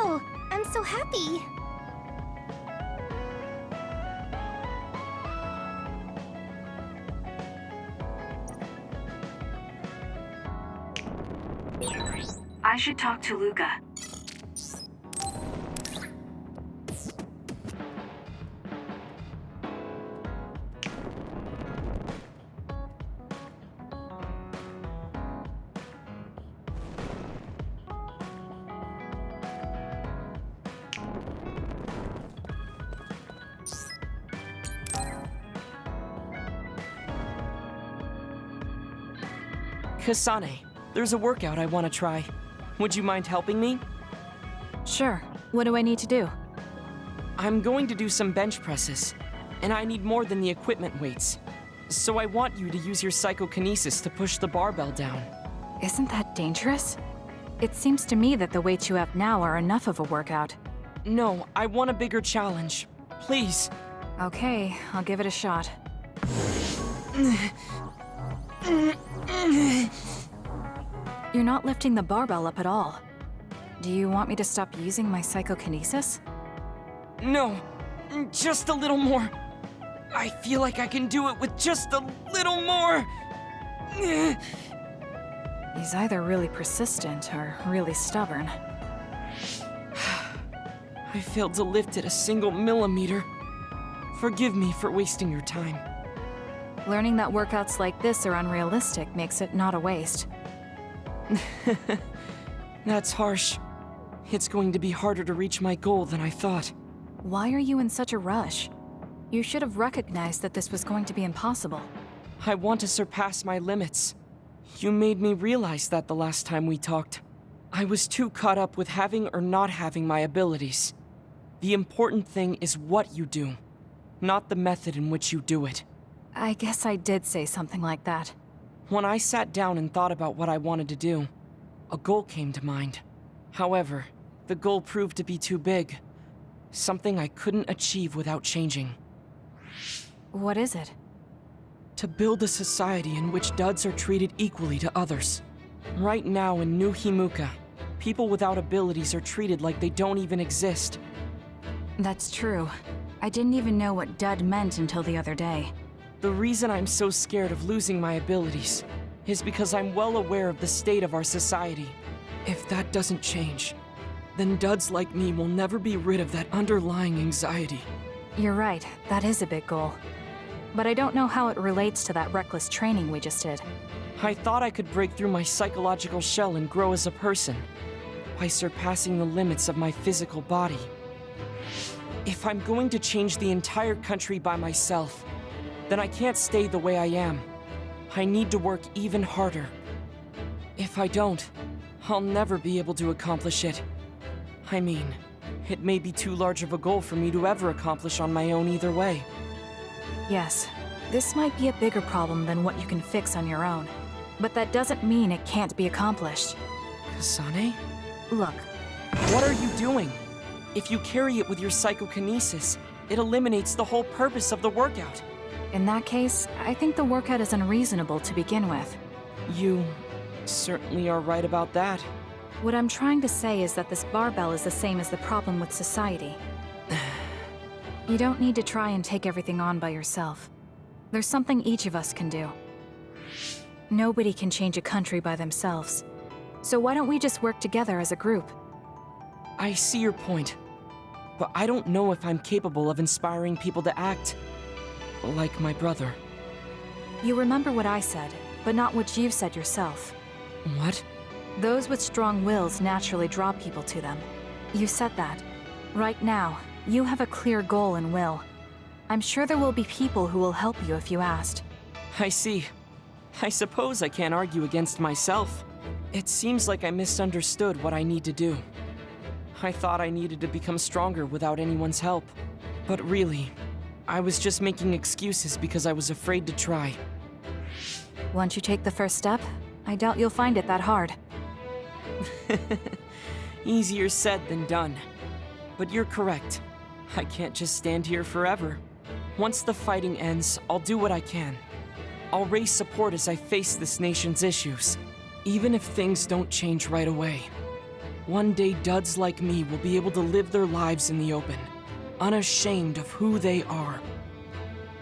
Wow, I'm so happy. I should talk to Luca. Kasane, there's a workout I want to try. Would you mind helping me? Sure. What do I need to do? I'm going to do some bench presses, and I need more than the equipment weights. So I want you to use your psychokinesis to push the barbell down. Isn't that dangerous? It seems to me that the weights you have now are enough of a workout. No, I want a bigger challenge. Please. Okay, I'll give it a shot. You're not lifting the barbell up at all. Do you want me to stop using my psychokinesis? No, just a little more. I feel like I can do it with just a little more. He's either really persistent or really stubborn. I failed to lift it a single millimeter. Forgive me for wasting your time. Learning that workouts like this are unrealistic makes it not a waste. That's harsh. It's going to be harder to reach my goal than I thought. Why are you in such a rush? You should have recognized that this was going to be impossible. I want to surpass my limits. You made me realize that the last time we talked. I was too caught up with having or not having my abilities. The important thing is what you do, not the method in which you do it. I guess I did say something like that. When I sat down and thought about what I wanted to do, a goal came to mind. However, the goal proved to be too big. Something I couldn't achieve without changing. What is it? To build a society in which duds are treated equally to others. Right now in New Himuka, people without abilities are treated like they don't even exist. That's true. I didn't even know what dud meant until the other day. The reason I'm so scared of losing my abilities is because I'm well aware of the state of our society. If that doesn't change, then duds like me will never be rid of that underlying anxiety. You're right, that is a big goal. But I don't know how it relates to that reckless training we just did. I thought I could break through my psychological shell and grow as a person by surpassing the limits of my physical body. If I'm going to change the entire country by myself, then I can't stay the way I am. I need to work even harder. If I don't, I'll never be able to accomplish it. I mean, it may be too large of a goal for me to ever accomplish on my own either way. Yes, this might be a bigger problem than what you can fix on your own. But that doesn't mean it can't be accomplished. Kasane? Look. What are you doing? If you carry it with your psychokinesis, it eliminates the whole purpose of the workout. In that case, I think the workout is unreasonable to begin with. You certainly are right about that. What I'm trying to say is that this barbell is the same as the problem with society. You don't need to try and take everything on by yourself. There's something each of us can do. Nobody can change a country by themselves. So why don't we just work together as a group? I see your point, but I don't know if I'm capable of inspiring people to act like my brother. You remember what I said, but not what you've said yourself. What? Those with strong wills naturally draw people to them. You said that. Right now, you have a clear goal and will. I'm sure there will be people who will help you if you asked. I see. I suppose I can't argue against myself. It seems like I misunderstood what I need to do. I thought I needed to become stronger without anyone's help. But really, I was just making excuses because I was afraid to try. Once you take the first step, I doubt you'll find it that hard. Easier said than done. But you're correct. I can't just stand here forever. Once the fighting ends, I'll do what I can. I'll raise support as I face this nation's issues, even if things don't change right away. One day duds like me will be able to live their lives in the open, unashamed of who they are.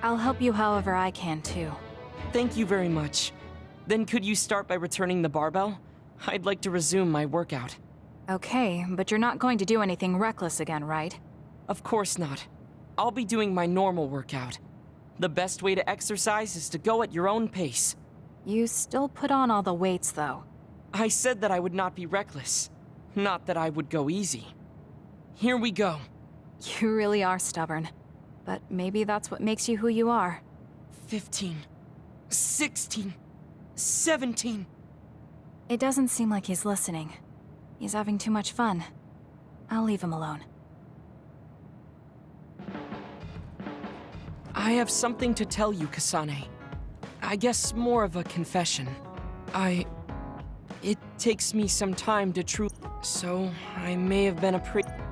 I'll help you however I can, too. Thank you very much. Then could you start by returning the barbell? I'd like to resume my workout. Okay, but you're not going to do anything reckless again, right? Of course not. I'll be doing my normal workout. The best way to exercise is to go at your own pace. You still put on all the weights, though. I said that I would not be reckless, not that I would go easy. Here we go. You really are stubborn. But maybe that's what makes you who you are. 15, 16, 17. It doesn't seem like he's listening. He's having too much fun. I'll leave him alone. I have something to tell you, Kasane. I guess more of a confession. It takes me some time to so I may have been a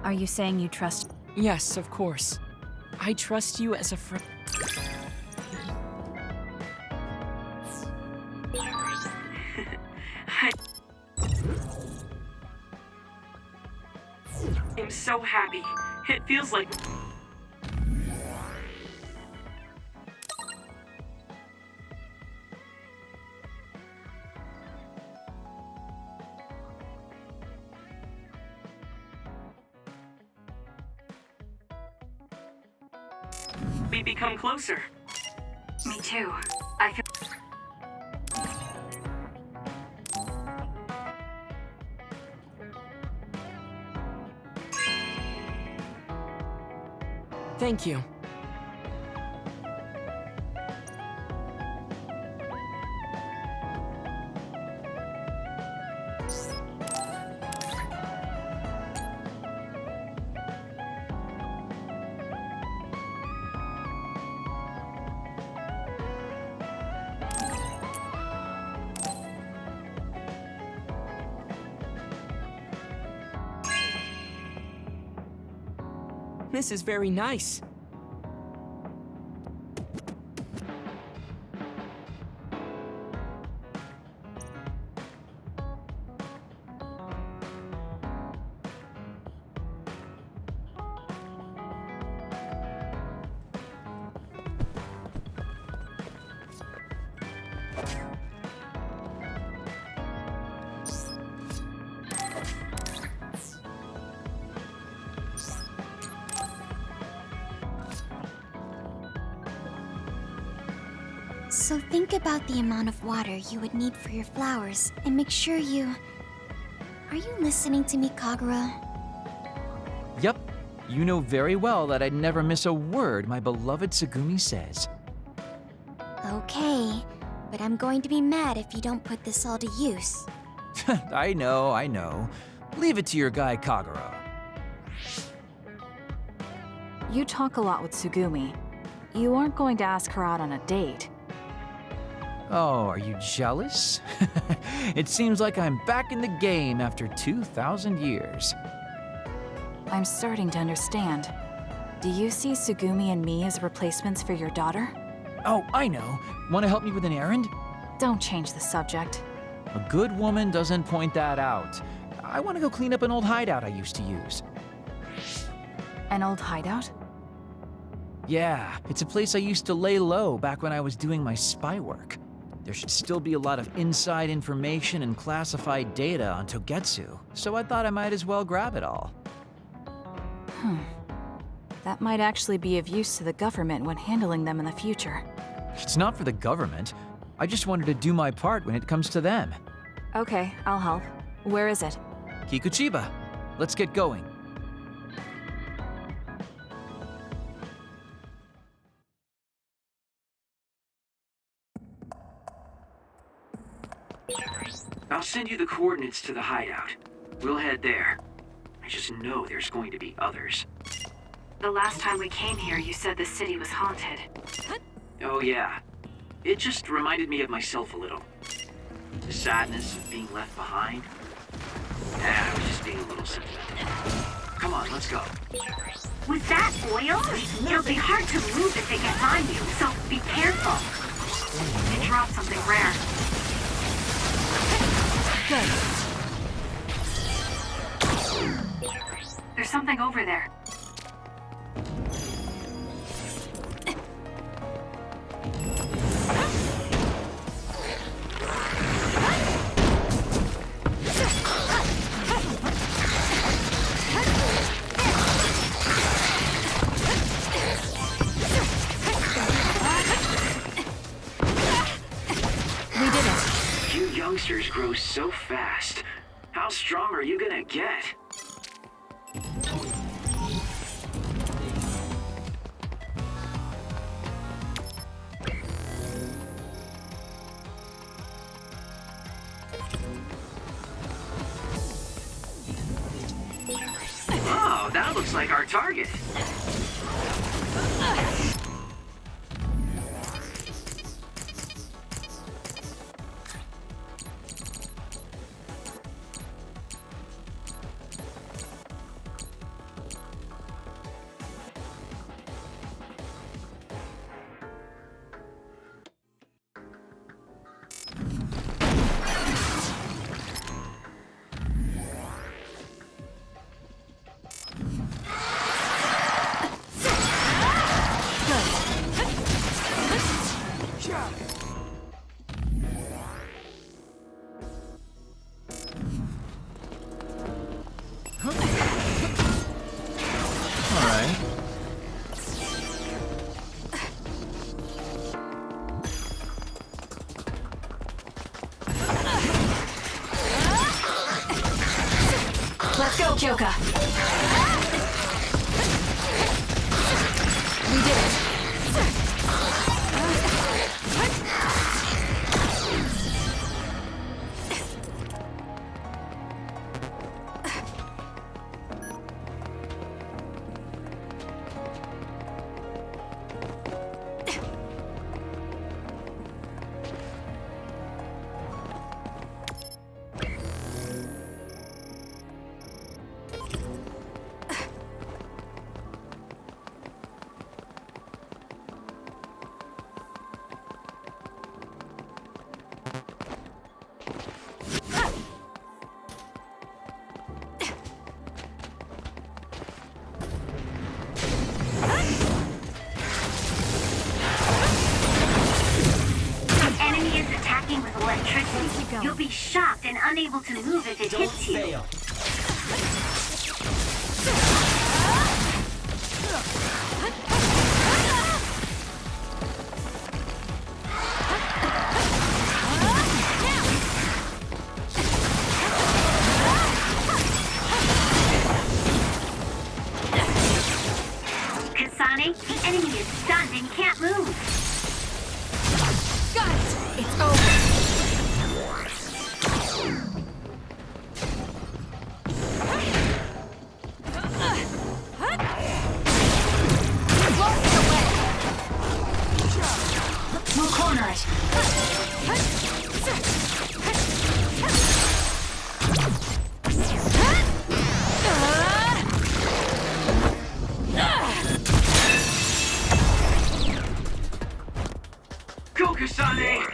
Are you saying you trust? Yes, of course. I trust you as a friend. I'm so happy. It feels like... we become closer. Me too. I feel... Thank you. This is very nice. So think about the amount of water you would need for your flowers, and make sure you... Are you listening to me, Kagura? Yep. You know very well that I'd never miss a word my beloved Tsugumi says. Okay, but I'm going to be mad if you don't put this all to use. I know. Leave it to your guy, Kagura. You talk a lot with Tsugumi. You aren't going to ask her out on a date. Oh, are you jealous? It seems like I'm back in the game after 2,000 years. I'm starting to understand. Do you see Tsugumi and me as replacements for your daughter? Oh, I know. Want to help me with an errand? Don't change the subject. A good woman doesn't point that out. I want to go clean up an old hideout I used to use. An old hideout? Yeah, it's a place I used to lay low back when I was doing my spy work. There should still be a lot of inside information and classified data on Togetsu, so I thought I might as well grab it all. That might actually be of use to the government when handling them in the future. It's not for the government. I just wanted to do my part when it comes to them. Okay, I'll help. Where is it? Kikuchiba, let's get going. I'll send you the coordinates to the hideout. We'll head there. I just know there's going to be others. The last time we came here, you said the city was haunted. Oh yeah. It just reminded me of myself a little. The sadness of being left behind. I was just being a little sentimental. Come on, let's go. With that oil, it'll be hard to move if they can find you, so be careful. You dropped something rare. Good. There's something over there. You youngsters grow so fast. How strong are you gonna get? Oh, that looks like our target. Let's go, Kyoka! We did it! You'll be shocked and unable to move if it hits you. Kasane, the enemy is stunned and can't move. Got it! It's over! We'll corner it. Go, Kasane!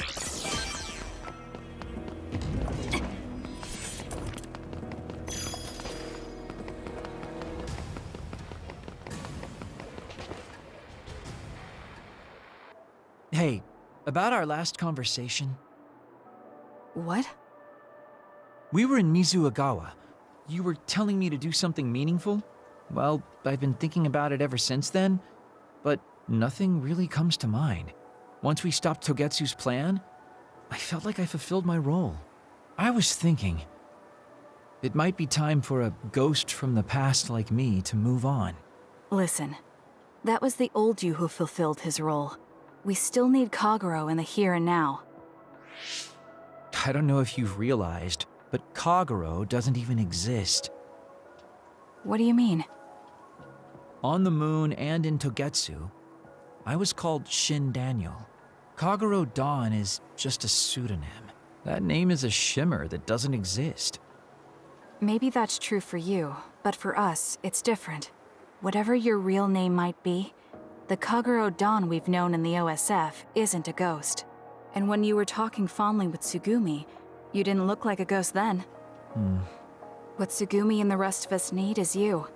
Hey, about our last conversation. What? We were in Mizuagawa. You were telling me to do something meaningful? Well, I've been thinking about it ever since then, but nothing really comes to mind. Once we stopped Togetsu's plan, I felt like I fulfilled my role. I was thinking, it might be time for a ghost from the past like me to move on. Listen, that was the old you who fulfilled his role. We still need Kagero in the here and now. I don't know if you've realized, but Kagero doesn't even exist. What do you mean? On the moon and in Togetsu, I was called Shin Daniel. Kagero Dawn is just a pseudonym. That name is a shimmer that doesn't exist. Maybe that's true for you, but for us, it's different. Whatever your real name might be, the Kagero Dawn we've known in the OSF isn't a ghost. And when you were talking fondly with Tsugumi, you didn't look like a ghost then. What Tsugumi and the rest of us need is you.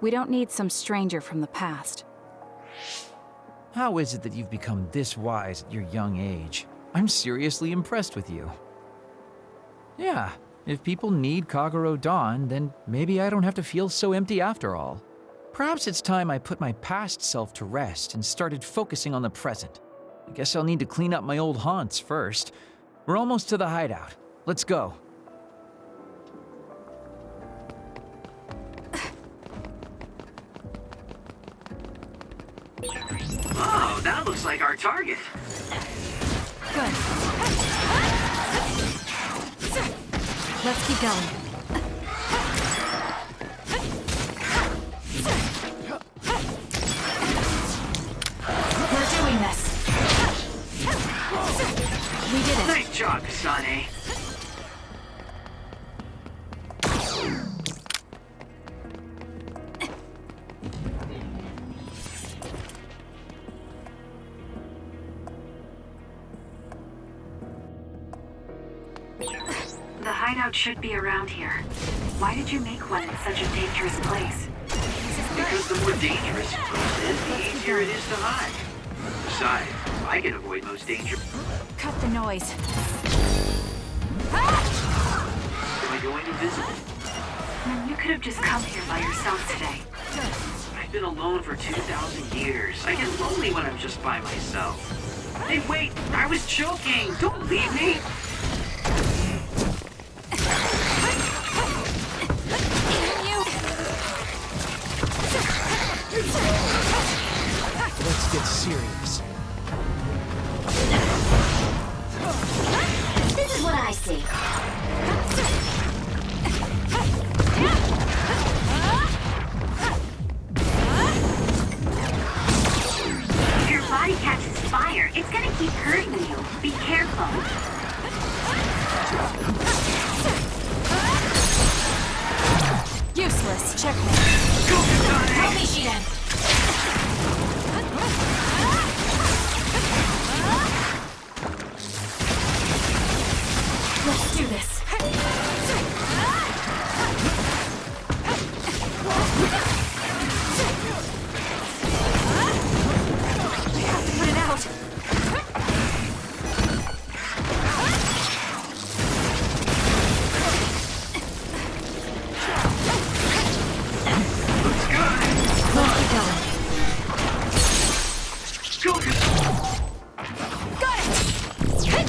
We don't need some stranger from the past. How is it that you've become this wise at your young age? I'm seriously impressed with you. Yeah, if people need Kagero Dawn, then maybe I don't have to feel so empty after all. Perhaps it's time I put my past self to rest and started focusing on the present. I guess I'll need to clean up my old haunts first. We're almost to the hideout. Let's go. Oh, that looks like our target. Good. Let's keep going. We're doing this. We did it. Nice job, Kasane. The hideout should be around here. Why did you make one in such a dangerous place? Because the more dangerous a place is, the easier it is to hide. Besides, I can avoid most danger. Cut the noise. Am I going invisible? You could have just come here by yourself today. I've been alone for 2,000 years. I get lonely when I'm just by myself. Hey, wait! I was joking! Don't leave me! Let's get serious. This is what I see. If your body catches fire, it's gonna keep hurting you. Be careful. Useless. Checkmate. Go, Kasane! Help me, Shiden. Let's do this. We have to put it out. Let's keep going. Go, Kasane!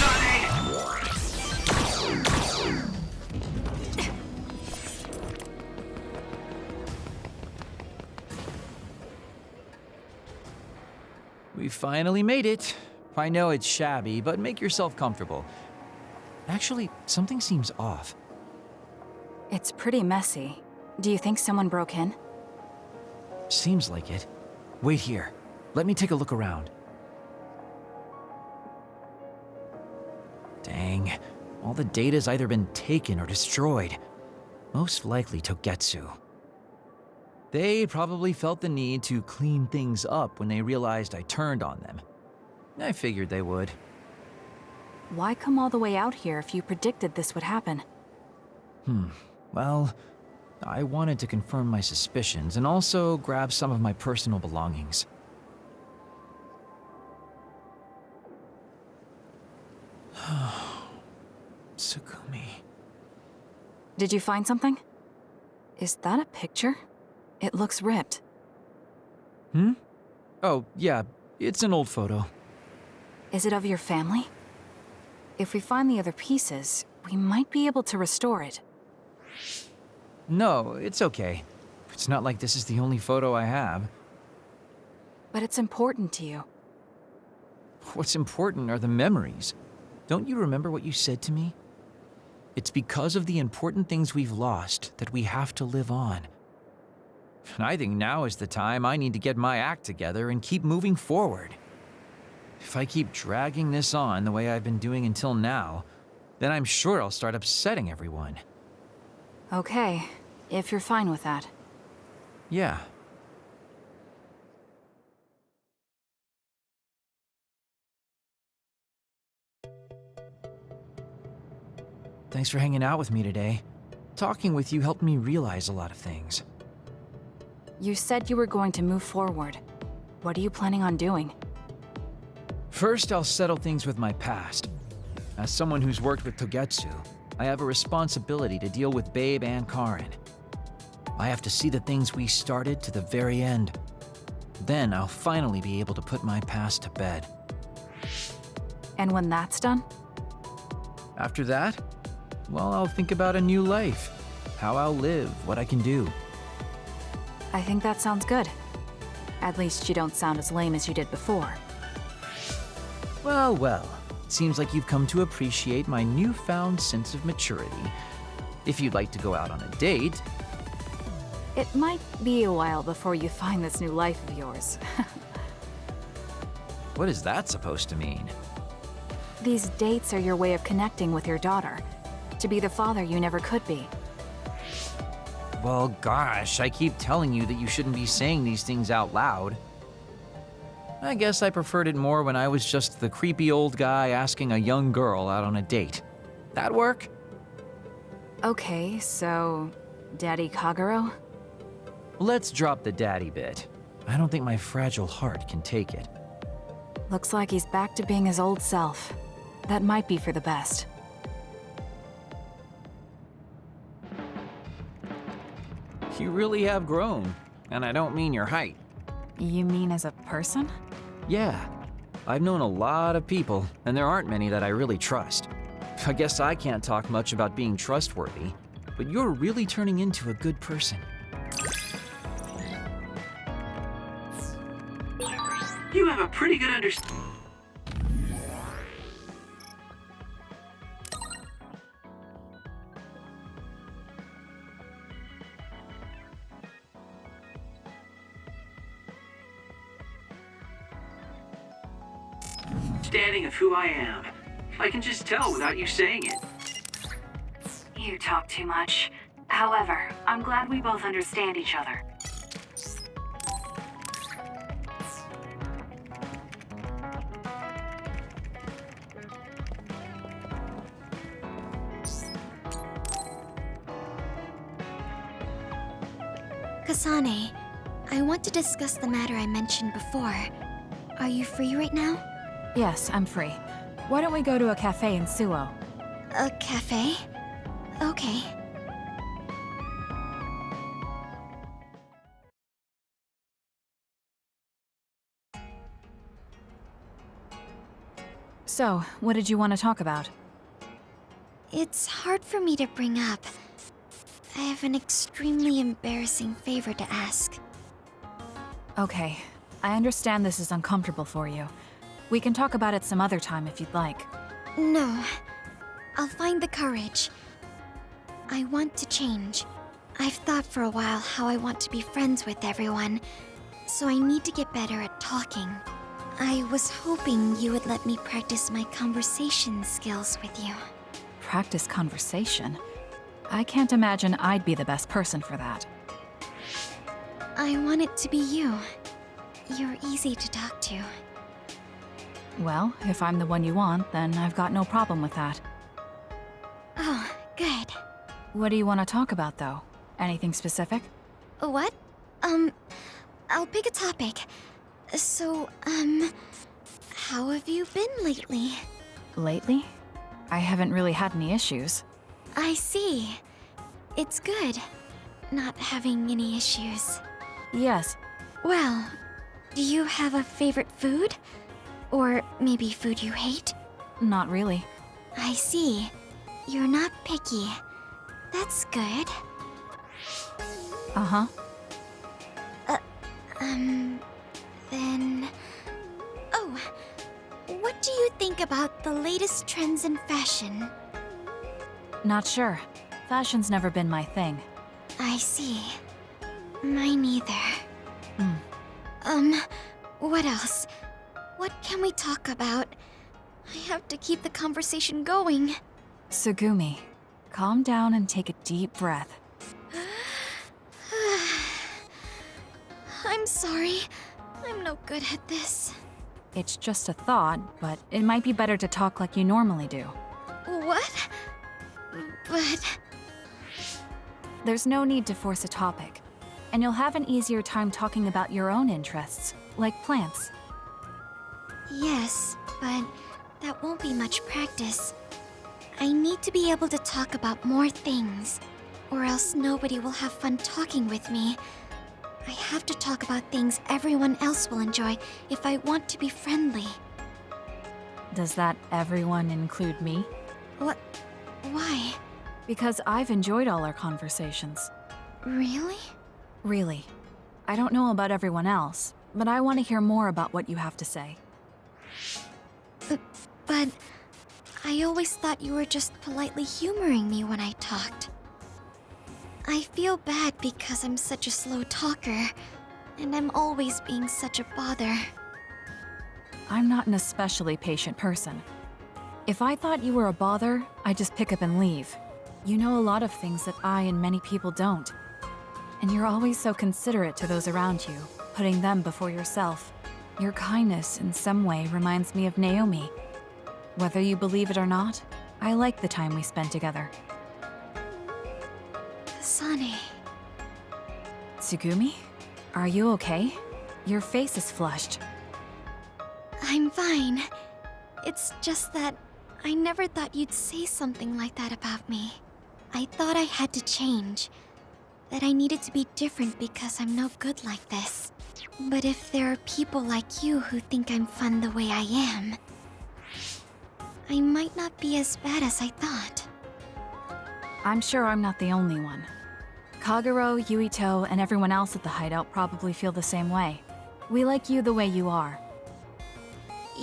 Got it! We finally made it. I know it's shabby, but make yourself comfortable. Actually, something seems off. It's pretty messy. Do you think someone broke in? Seems like it. Wait here. Let me take a look around. Dang. All the data's either been taken or destroyed. Most likely Togetsu. They probably felt the need to clean things up when they realized I turned on them. I figured they would. Why come all the way out here if you predicted this would happen? Well, I wanted to confirm my suspicions and also grab some of my personal belongings. Tsukumi. Did you find something? Is that a picture? It looks ripped. Oh, yeah, it's an old photo. Is it of your family? If we find the other pieces, we might be able to restore it. No, it's okay. It's not like this is the only photo I have. But it's important to you. What's important are the memories. Don't you remember what you said to me? It's because of the important things we've lost that we have to live on. And I think now is the time I need to get my act together and keep moving forward. If I keep dragging this on the way I've been doing until now, then I'm sure I'll start upsetting everyone. Okay, if you're fine with that. Yeah. Thanks for hanging out with me today. Talking with you helped me realize a lot of things. You said you were going to move forward. What are you planning on doing? First, I'll settle things with my past. As someone who's worked with Togetsu, I have a responsibility to deal with Babe and Karin. I have to see the things we started to the very end. Then I'll finally be able to put my past to bed. And when that's done? After that, well, I'll think about a new life. How I'll live, what I can do. I think that sounds good. At least you don't sound as lame as you did before. Well, well. It seems like you've come to appreciate my newfound sense of maturity. If you'd like to go out on a date... It might be a while before you find this new life of yours. What is that supposed to mean? These dates are your way of connecting with your daughter. To be the father you never could be. Well, gosh, I keep telling you that you shouldn't be saying these things out loud. I guess I preferred it more when I was just the creepy old guy asking a young girl out on a date. That work? Okay, so... Daddy Kagero? Let's drop the daddy bit. I don't think my fragile heart can take it. Looks like he's back to being his old self. That might be for the best. You really have grown. And I don't mean your height. You mean as a person? Yeah. I've known a lot of people, and there aren't many that I really trust. I guess I can't talk much about being trustworthy, but you're really turning into a good person. You have a pretty good understanding. Of who I am. I can just tell without you saying it. You talk too much. However, I'm glad we both understand each other. Kasane, I want to discuss the matter I mentioned before. Are you free right now? Yes, I'm free. Why don't we go to a cafe in Suo? A cafe? Okay. So, what did you want to talk about? It's hard for me to bring up. I have an extremely embarrassing favor to ask. Okay, I understand this is uncomfortable for you. We can talk about it some other time if you'd like. No. I'll find the courage. I want to change. I've thought for a while how I want to be friends with everyone, so I need to get better at talking. I was hoping you would let me practice my conversation skills with you. Practice conversation? I can't imagine I'd be the best person for that. I want it to be you. You're easy to talk to. Well, if I'm the one you want, then I've got no problem with that. Oh, good. What do you want to talk about, though? Anything specific? What? I'll pick a topic. So, how have you been lately? Lately? I haven't really had any issues. I see. It's good, not having any issues. Yes. Well, do you have a favorite food? Or maybe food you hate? Not really. I see. You're not picky. That's good. Uh-huh. Then... Oh, what do you think about the latest trends in fashion? Not sure. Fashion's never been my thing. I see. Mine either. What else? What can we talk about? I have to keep the conversation going. Sugumi, calm down and take a deep breath. I'm sorry. I'm no good at this. It's just a thought, but it might be better to talk like you normally do. What? But... There's no need to force a topic, and you'll have an easier time talking about your own interests, like plants. Yes, but that won't be much practice. I need to be able to talk about more things, or else nobody will have fun talking with me. I have to talk about things everyone else will enjoy if I want to be friendly. Does that everyone include me? What? Why? Because I've enjoyed all our conversations. Really? Really. I don't know about everyone else, but I want to hear more about what you have to say. But I always thought you were just politely humoring me when I talked. I feel bad because I'm such a slow talker, and I'm always being such a bother. I'm not an especially patient person. If I thought you were a bother, I'd just pick up and leave. You know a lot of things that I and many people don't. And you're always so considerate to those around you, putting them before yourself. Your kindness in some way reminds me of Naomi. Whether you believe it or not, I like the time we spent together. Kasane. Tsugumi? Are you okay? Your face is flushed. I'm fine. It's just that I never thought you'd say something like that about me. I thought I had to change. That I needed to be different because I'm no good like this. But if there are people like you who think I'm fun the way I am, I might not be as bad as I thought. I'm sure I'm not the only one. Kagero, Yuito, and everyone else at the hideout probably feel the same way. We like you the way you are.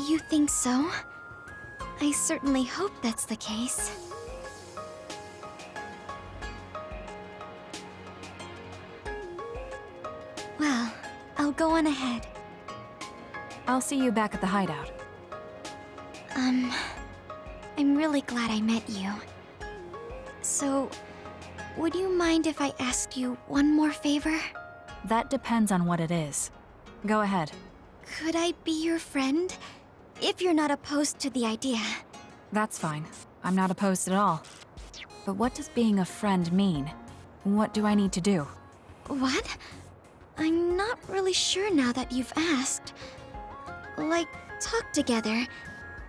You think so? I certainly hope that's the case. Well, I'll go on ahead. I'll see you back at the hideout. I'm really glad I met you. So, would you mind if I asked you one more favor? That depends on what it is. Go ahead. Could I be your friend? If you're not opposed to the idea. That's fine. I'm not opposed at all. But what does being a friend mean? What do I need to do? What? I'm not really sure now that you've asked. Like, talk together,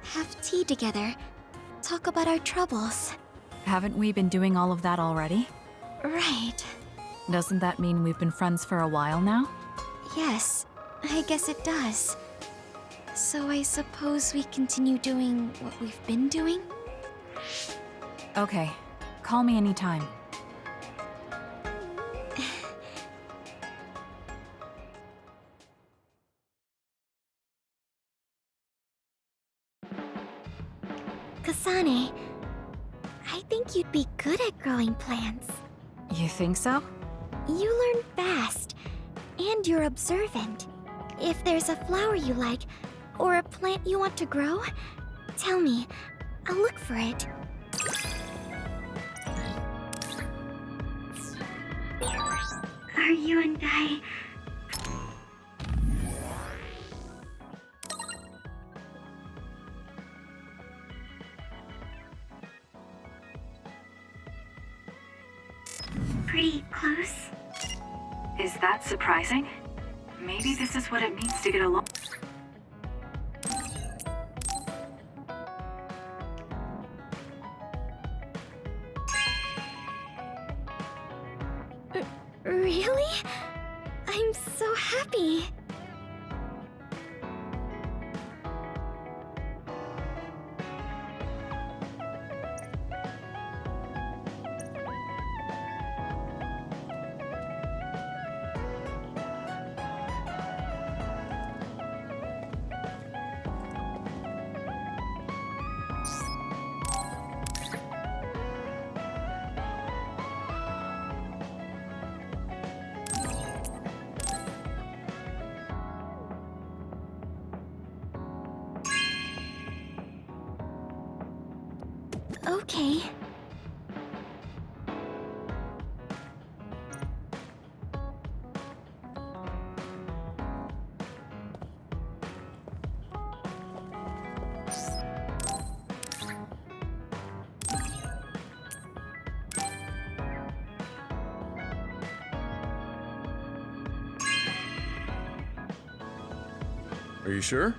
have tea together, talk about our troubles. Haven't we been doing all of that already? Right. Doesn't that mean we've been friends for a while now? Yes, I guess it does. So I suppose we continue doing what we've been doing? Okay. Call me anytime. Kasane, I think you'd be good at growing plants. You think so? You learn fast, and you're observant. If there's a flower you like, or a plant you want to grow, tell me. I'll look for it. Are you and I... pretty close? Is that surprising? Maybe this is what it means to get along. Really? I'm so happy. Okay. Are you sure?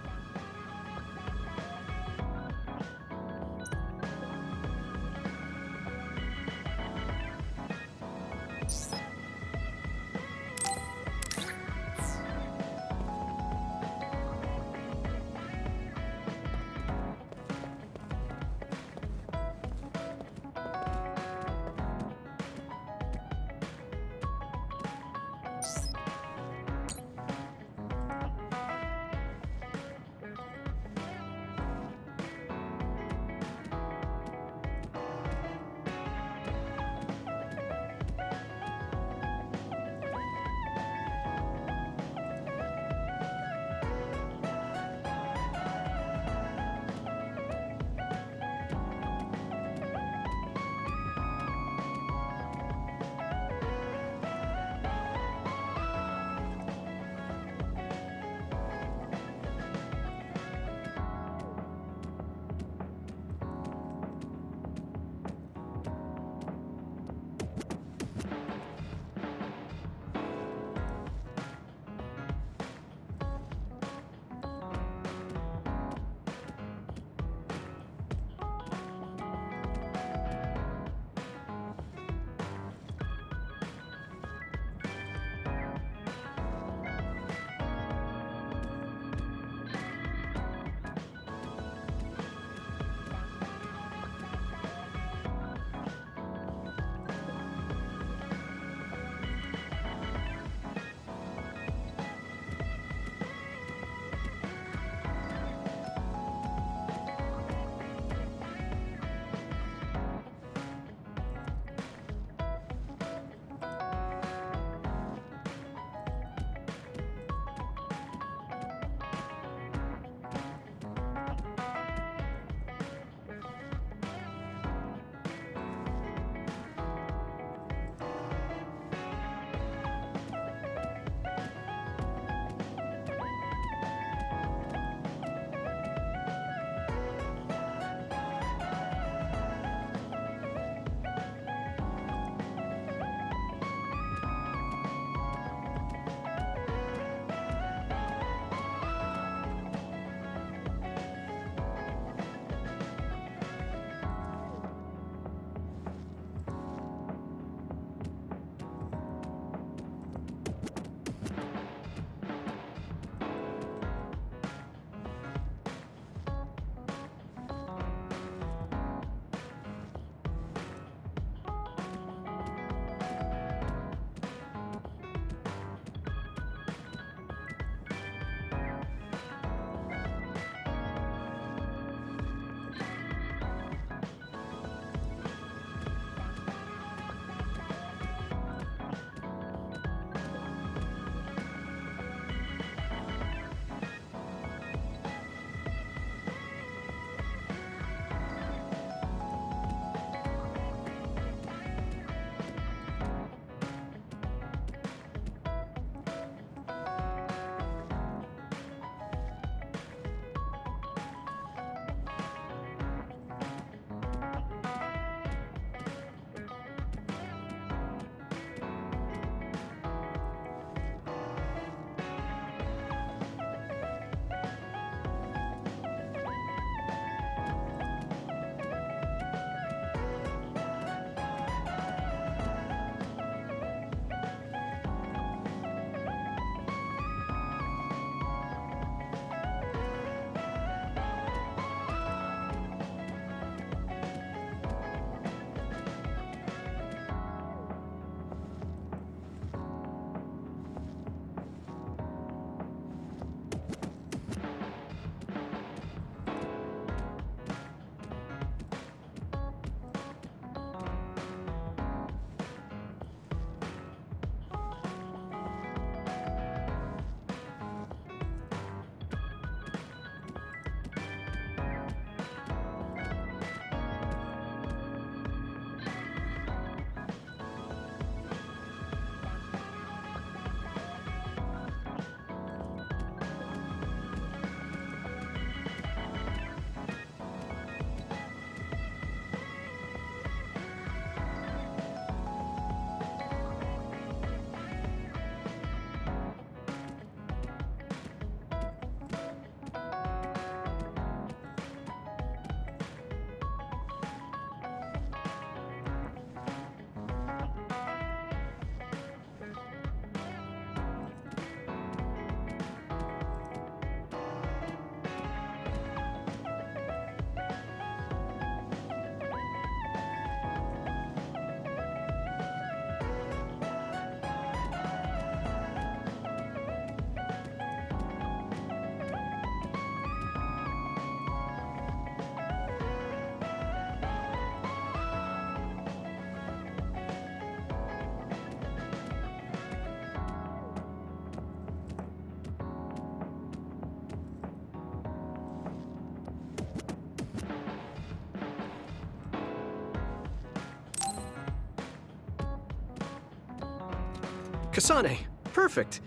Kasane, perfect.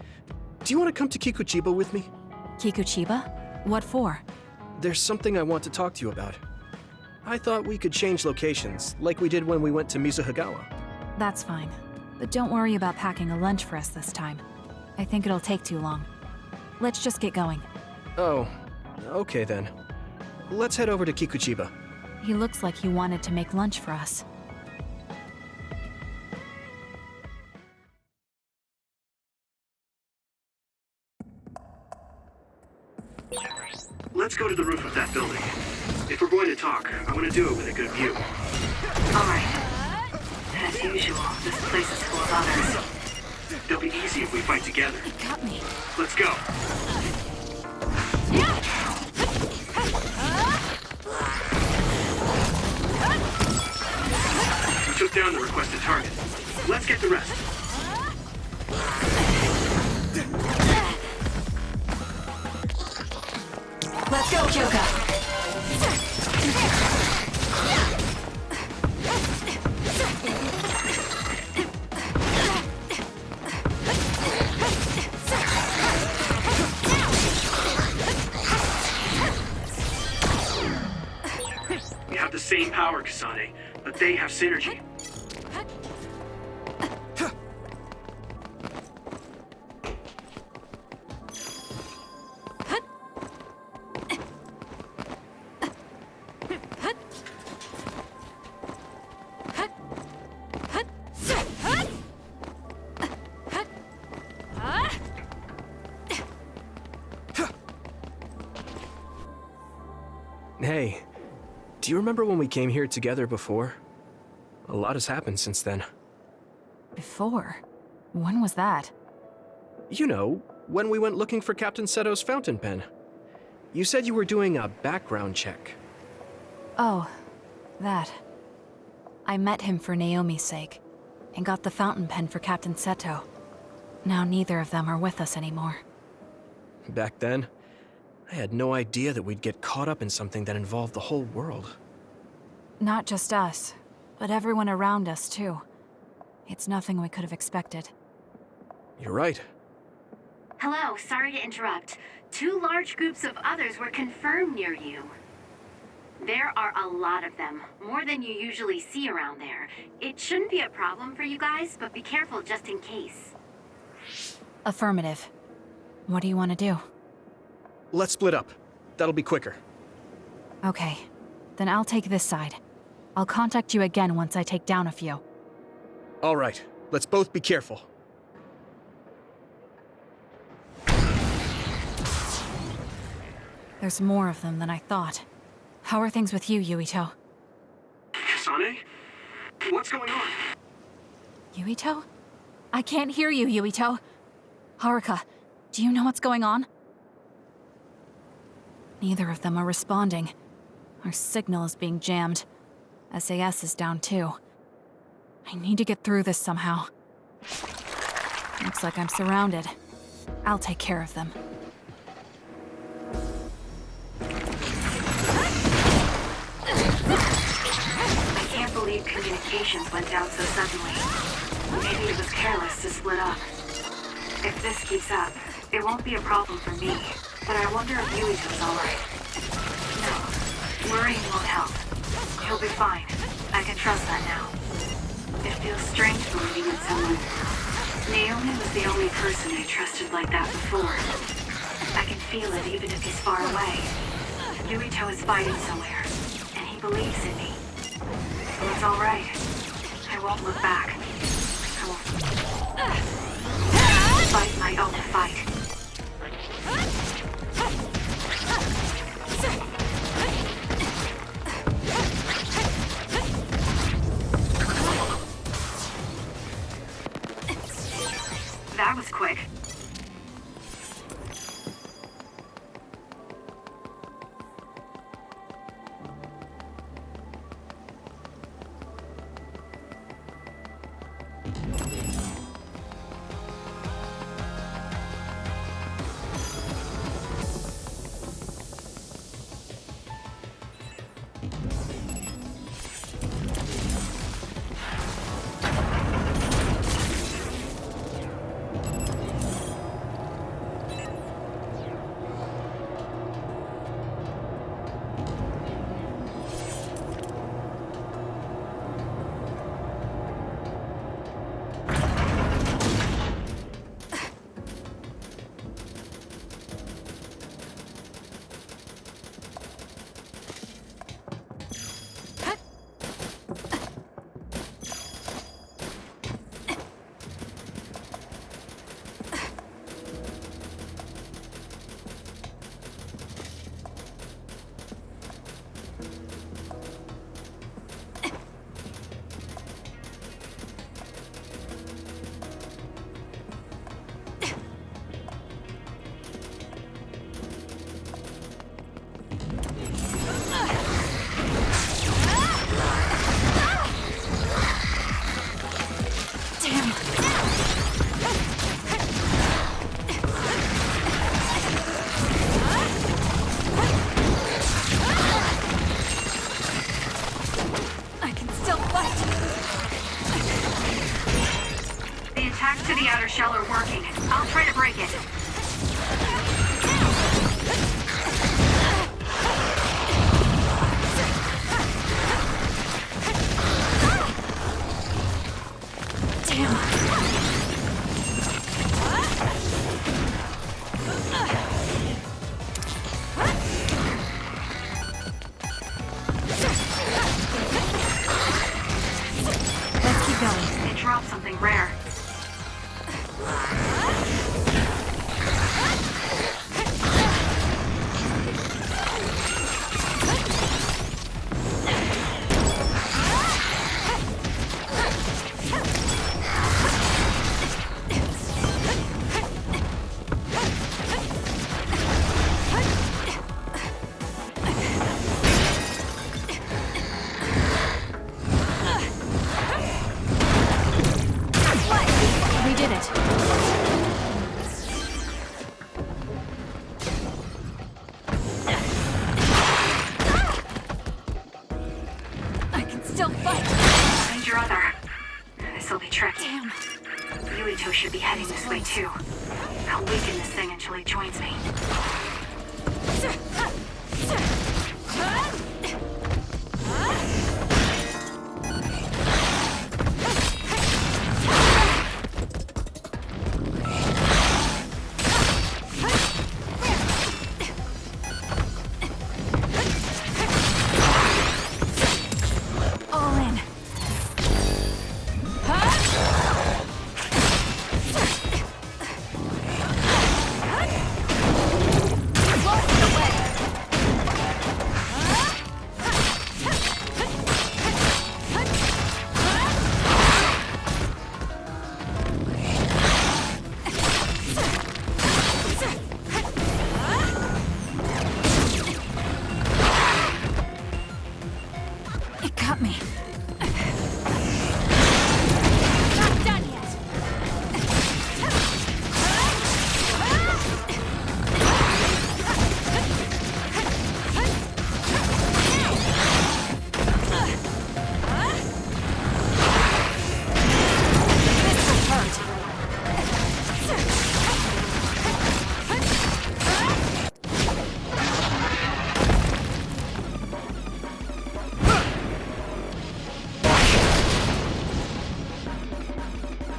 Do you want to come to Kikuchiba with me? Kikuchiba? What for? There's something I want to talk to you about. I thought we could change locations, like we did when we went to Mizuhagawa. That's fine. But don't worry about packing a lunch for us this time. I think it'll take too long. Let's just get going. Oh, okay then. Let's head over to Kikuchiba. He looks like he wanted to make lunch for us. Let's go to the roof of that building. If we're going to talk, I want to do it with a good view. Alright. As usual, this place is full of others. It'll be easy if we fight together. Got me. Let's go. We took down the requested target. Let's get the rest. Let's go, Kyoka! We have the same power, Kasane, but they have synergy. Hey, do you remember when we came here together before? A lot has happened since then. Before? When was that? You know, when we went looking for Captain Seto's fountain pen. You said you were doing a background check. Oh, that. I met him for Naomi's sake, and got the fountain pen for Captain Seto. Now neither of them are with us anymore. Back then, I had no idea that we'd get caught up in something that involved the whole world. Not just us, but everyone around us too. It's nothing we could have expected. You're right. Hello, sorry to interrupt. 2 large groups of others were confirmed near you. There are a lot of them, more than you usually see around there. It shouldn't be a problem for you guys, but be careful just in case. Affirmative. What do you want to do? Let's split up. That'll be quicker. Okay, then I'll take this side. I'll contact you again once I take down a few. All right, let's both be careful. There's more of them than I thought. How are things with you, Yuito? Kasane? What's going on? Yuito? I can't hear you, Yuito. Haruka, do you know what's going on? Neither of them are responding. Our signal is being jammed. SAS is down too. I need to get through this somehow. Looks like I'm surrounded. I'll take care of them. I can't believe communications went down so suddenly. Maybe it was careless to split up. If this keeps up, it won't be a problem for me. But I wonder if Yuito's alright. No, worrying won't help. He'll be fine. I can trust that now. It feels strange believing in someone. Naomi was the only person I trusted like that before. I can feel it even if he's far away. Yuito is fighting somewhere, and he believes in me. So it's alright. I won't look back. I will fight my own fight. That was quick. hacks to the outer shell are working. I'll try to break it. Let's keep going. It dropped something rare. We did it. I can still fight. Find your other. This'll be tricky. Damn. Yuito should be heading this way too. I'll weaken this thing until he joins me. All in. It got me. Not done yet. This will hurt.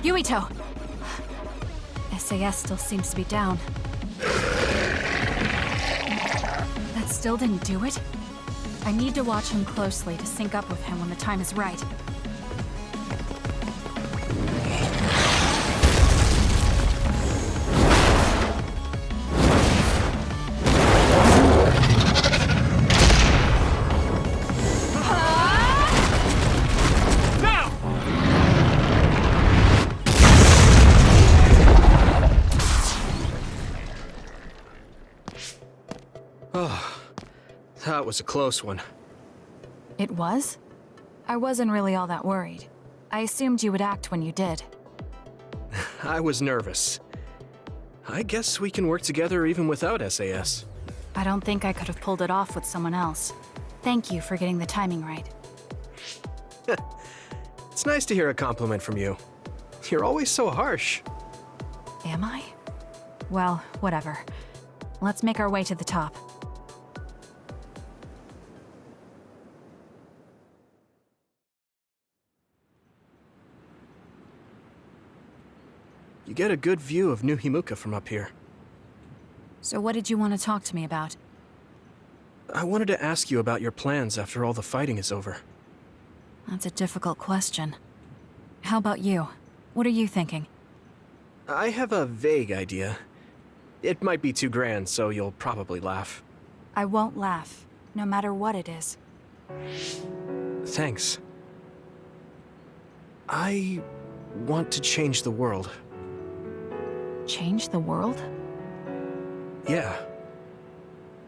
Yuito! SAS still seems to be down. That still didn't do it? I need to watch him closely to sync up with him when the time is right. That was a close one. It was? I wasn't really all that worried. I assumed you would act when you did. I was nervous. I guess we can work together even without SAS. I don't think I could have pulled it off with someone else. Thank you for getting the timing right. It's nice to hear a compliment from you. You're always so harsh. Am I? Well, whatever. Let's make our way to the top. You get a good view of New Himuka from up here. So what did you want to talk to me about? I wanted to ask you about your plans after all the fighting is over. That's a difficult question. How about you? What are you thinking? I have a vague idea. It might be too grand, so you'll probably laugh. I won't laugh, no matter what it is. Thanks. I want to change the world. Change the world? Yeah.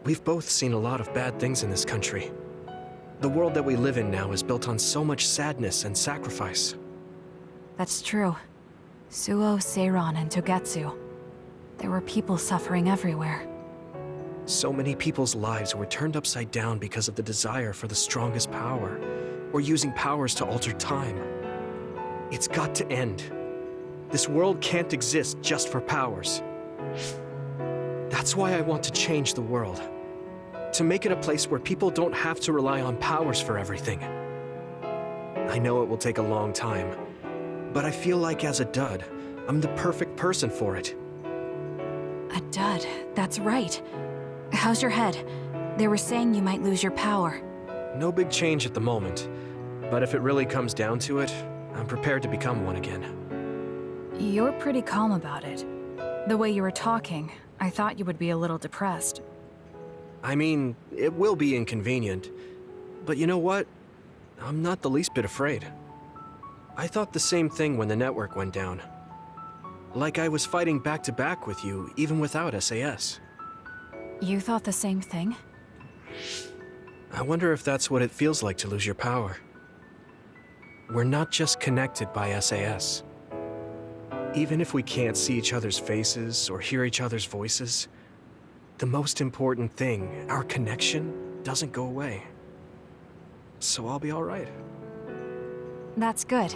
We've both seen a lot of bad things in this country. The world that we live in now is built on so much sadness and sacrifice. That's true. Suo, Seiran, and Togetsu. There were people suffering everywhere. So many people's lives were turned upside down because of the desire for the strongest power, or using powers to alter time. It's got to end. This world can't exist just for powers. That's why I want to change the world. To make it a place where people don't have to rely on powers for everything. I know it will take a long time, but I feel like as a dud, I'm the perfect person for it. A dud, that's right. How's your head? They were saying you might lose your power. No big change at the moment, but if it really comes down to it, I'm prepared to become one again. You're pretty calm about it. The way you were talking, I thought you would be a little depressed. I mean, it will be inconvenient, but you know what? I'm not the least bit afraid. I thought the same thing when the network went down. Like I was fighting back-to-back with you, even without SAS. You thought the same thing? I wonder if that's what it feels like to lose your power. We're not just connected by SAS. Even if we can't see each other's faces or hear each other's voices, the most important thing, our connection, doesn't go away. So I'll be all right. That's good.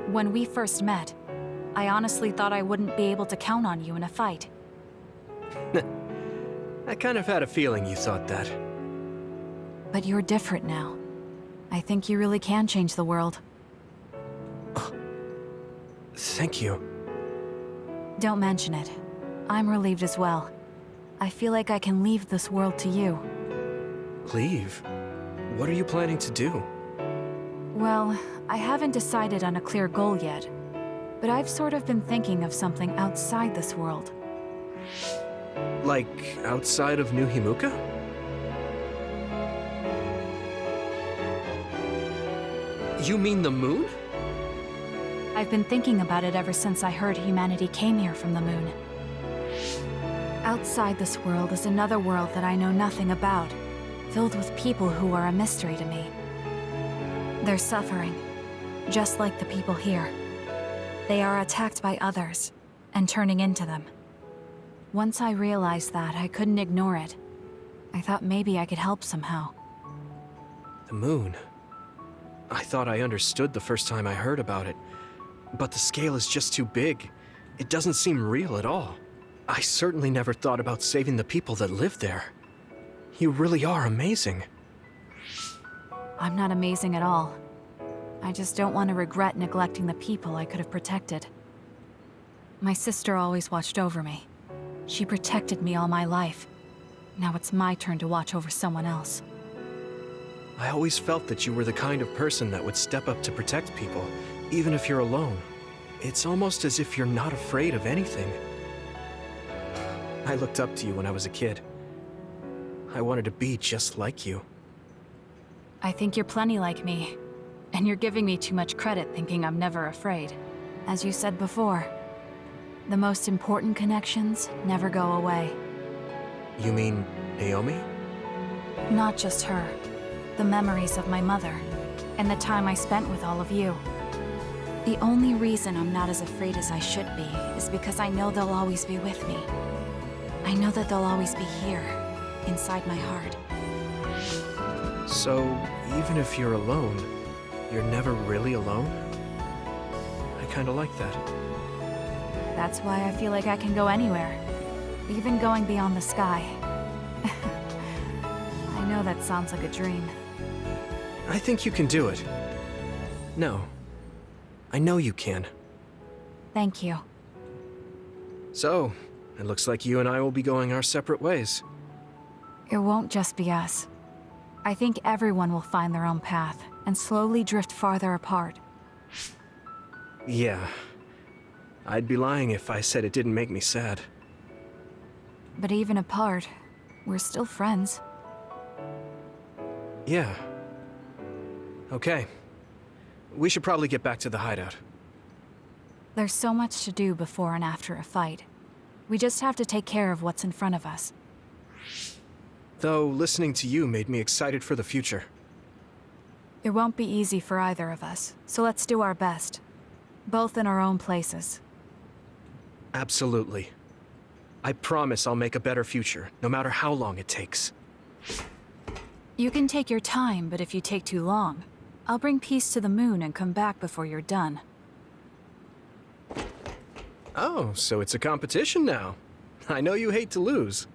When we first met, I honestly thought I wouldn't be able to count on you in a fight. I kind of had a feeling you thought that. But you're different now. I think you really can change the world. Thank you. Don't mention it. I'm relieved as well. I feel like I can leave this world to you. Leave? What are you planning to do? Well, I haven't decided on a clear goal yet, but I've sort of been thinking of something outside this world. Like, outside of New Himuka? You mean the moon? I've been thinking about it ever since I heard humanity came here from the moon. Outside this world is another world that I know nothing about, filled with people who are a mystery to me. They're suffering, just like the people here. They are attacked by others, and turning into them. Once I realized that, I couldn't ignore it. I thought maybe I could help somehow. The moon. I thought I understood the first time I heard about it, but the scale is just too big. It doesn't seem real at all. I certainly never thought about saving the people that live there. You really are amazing. I'm not amazing at all. I just don't want to regret neglecting the people I could have protected. My sister always watched over me. She protected me all my life. Now it's my turn to watch over someone else. I always felt that you were the kind of person that would step up to protect people, even if you're alone. It's almost as if you're not afraid of anything. I looked up to you when I was a kid. I wanted to be just like you. I think you're plenty like me. And you're giving me too much credit thinking I'm never afraid. As you said before, the most important connections never go away. You mean Naomi? Not just her. The memories of my mother, and the time I spent with all of you. The only reason I'm not as afraid as I should be is because I know they'll always be with me. I know that they'll always be here, inside my heart. So, even if you're alone, you're never really alone? I kinda like that. That's why I feel like I can go anywhere, even going beyond the sky. I know that sounds like a dream. I think you can do it. No. I know you can. Thank you. So, it looks like you and I will be going our separate ways. It won't just be us. I think everyone will find their own path and slowly drift farther apart. Yeah. I'd be lying if I said it didn't make me sad. But even apart, we're still friends. Yeah. Okay. We should probably get back to the hideout. There's so much to do before and after a fight. We just have to take care of what's in front of us. Though, listening to you made me excited for the future. It won't be easy for either of us, so let's do our best. Both in our own places. Absolutely. I promise I'll make a better future, no matter how long it takes. You can take your time, but if you take too long, I'll bring peace to the moon and come back before you're done. Oh, so it's a competition now. I know you hate to lose.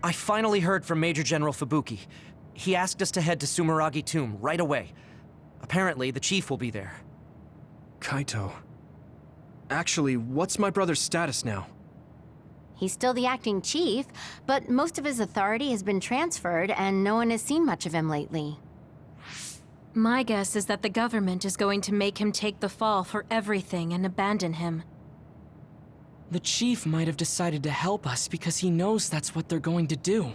I finally heard from Major General Fubuki. He asked us to head to Sumeragi Tomb right away. Apparently, the chief will be there. Kaito. Actually, what's my brother's status now? He's still the acting chief, but most of his authority has been transferred and no one has seen much of him lately. My guess is that the government is going to make him take the fall for everything and abandon him. The chief might have decided to help us because he knows that's what they're going to do.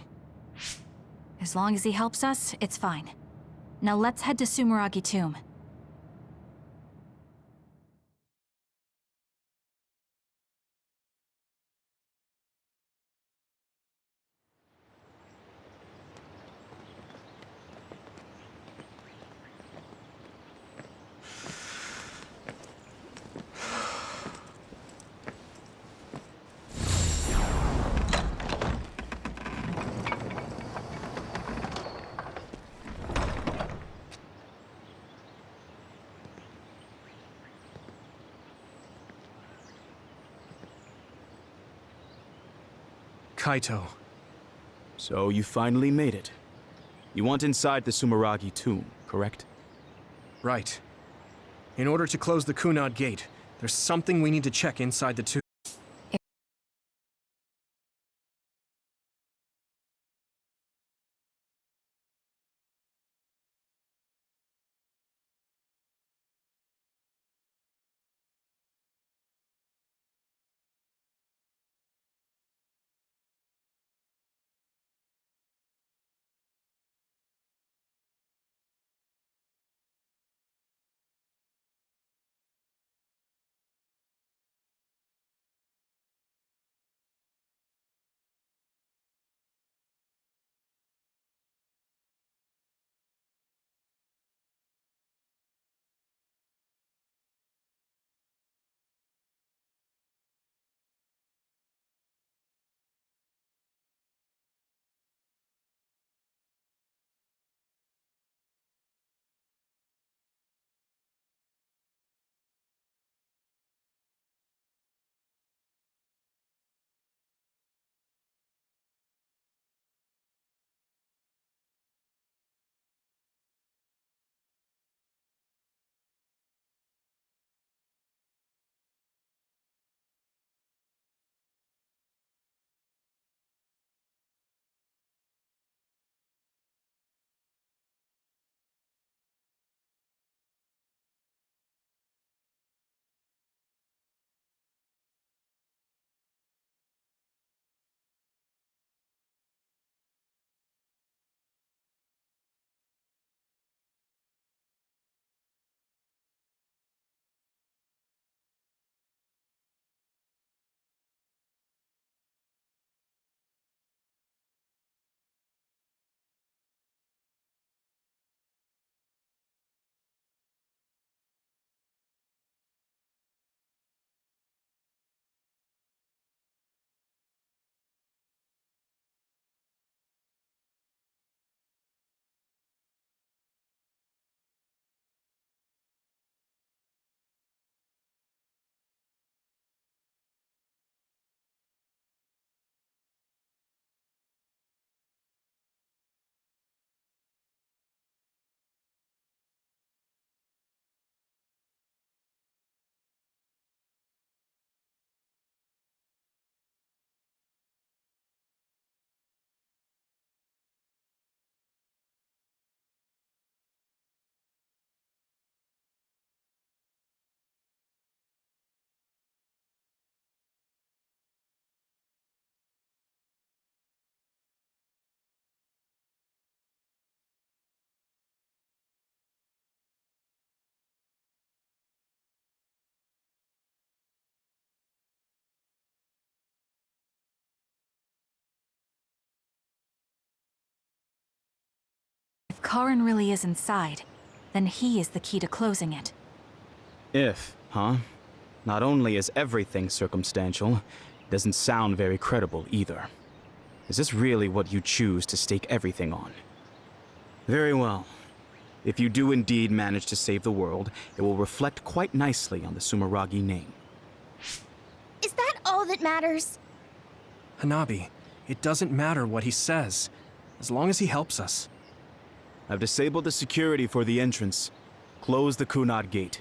As long as he helps us, it's fine. Now let's head to Sumeragi Tomb. Kaito. So you finally made it. You want inside the Sumeragi tomb, correct? Right. In order to close the Kunad Gate, there's something we need to check inside the tomb. If Karin really is inside, then he is the key to closing it. If, huh? Not only is everything circumstantial, it doesn't sound very credible either. Is this really what you choose to stake everything on? Very well. If you do indeed manage to save the world, it will reflect quite nicely on the Sumeragi name. Is that all that matters? Hanabi, it doesn't matter what he says, as long as he helps us. I've disabled the security for the entrance. Close the Kunad Gate.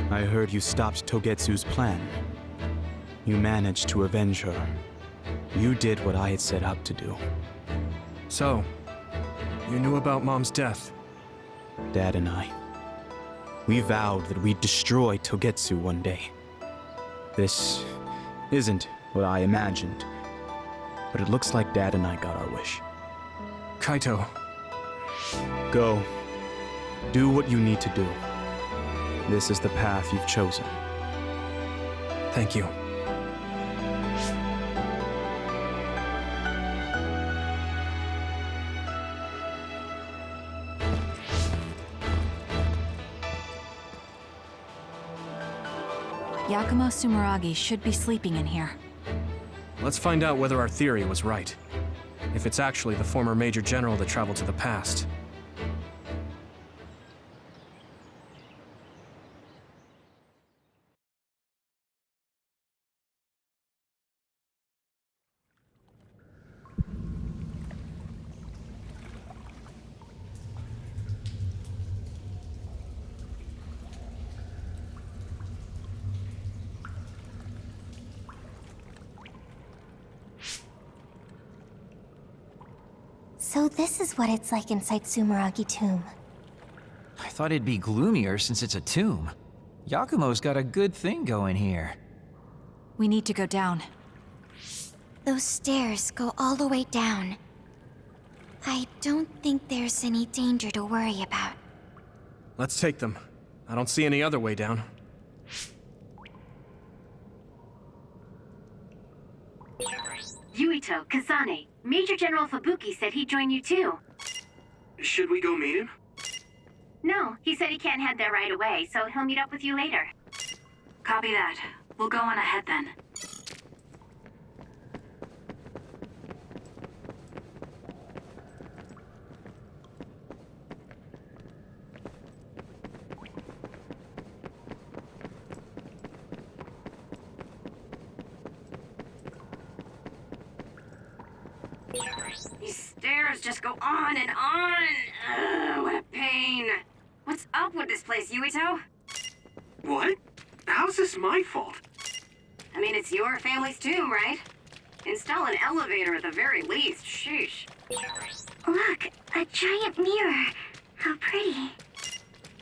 I heard you stopped Togetsu's plan. You managed to avenge her. You did what I had set out to do. So, you knew about Mom's death? Dad and I. We vowed that we'd destroy Togetsu one day. This isn't what I imagined, but it looks like Dad and I got our wish. Kaito. Go. Do what you need to do. This is the path you've chosen. Thank you. Yakumo Sumeragi should be sleeping in here. Let's find out whether our theory was right. If it's actually the former Major General that traveled to the past. So this is what it's like inside Sumeragi Tomb. I thought it'd be gloomier since it's a tomb. Yakumo's got a good thing going here. We need to go down. Those stairs go all the way down. I don't think there's any danger to worry about. Let's take them. I don't see any other way down. Yuito, Kazane, Major General Fubuki said he'd join you too. Should we go meet him? No, he said he can't head there right away, so he'll meet up with you later. Copy that. We'll go on ahead then. These stairs just go on and on. Ugh, what a pain. What's up with this place, Yuito? What? How's this my fault? I mean, it's your family's tomb, right? Install an elevator at the very least. Sheesh. Look, a giant mirror. How pretty.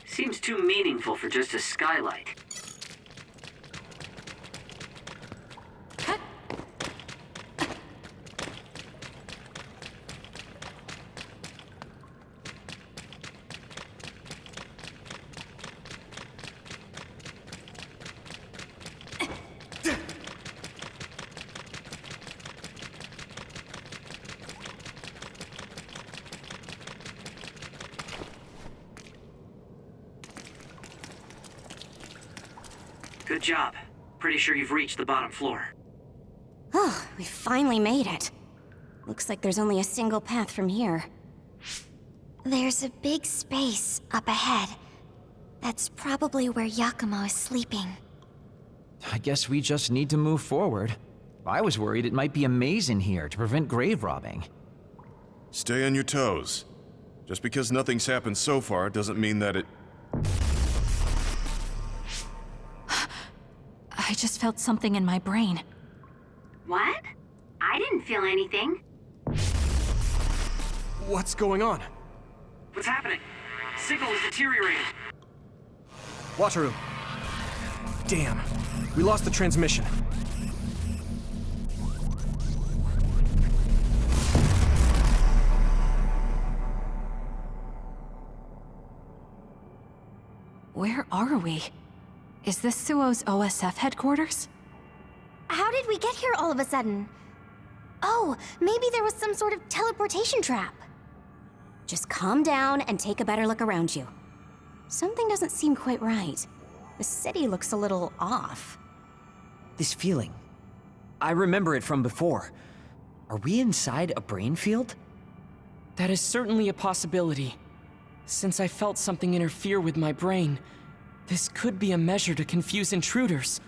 Seems too meaningful for just a skylight. Good job. Pretty sure you've reached the bottom floor. Oh, we finally made it. Looks like there's only a single path from here. There's a big space up ahead. That's probably where Yakumo is sleeping. I guess we just need to move forward. I was worried it might be a maze in here to prevent grave robbing. Stay on your toes. Just because nothing's happened so far doesn't mean that it... I just felt something in my brain. What? I didn't feel anything. What's going on? What's happening? Signal is deteriorating. Wataru. Damn. We lost the transmission. Where are we? Is this Suo's OSF headquarters? How did we get here all of a sudden? Oh, maybe there was some sort of teleportation trap. Just calm down and take a better look around you. Something doesn't seem quite right. The city looks a little off. This feeling. I remember it from before. Are we inside a brain field? That is certainly a possibility. Since I felt something interfere with my brain, this could be a measure to confuse intruders.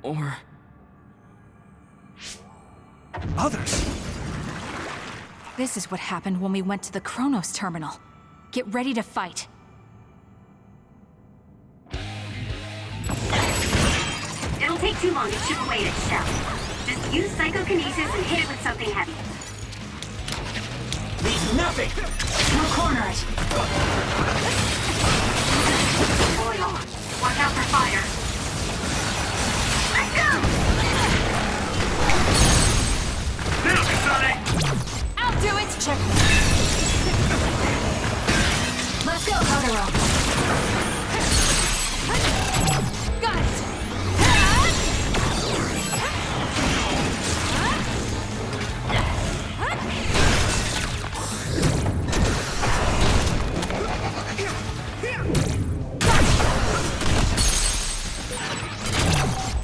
Or... Others! This is what happened when we went to the Kronos terminal. Get ready to fight. It'll take too long to chip away at its shell. Just use psychokinesis and hit it with something heavy. Leave nothing! We'll corner it. Oil. Watch out for fire. Let's go! Now, Kasane! I'll do it! Check. Let's go, Kagero. Got it!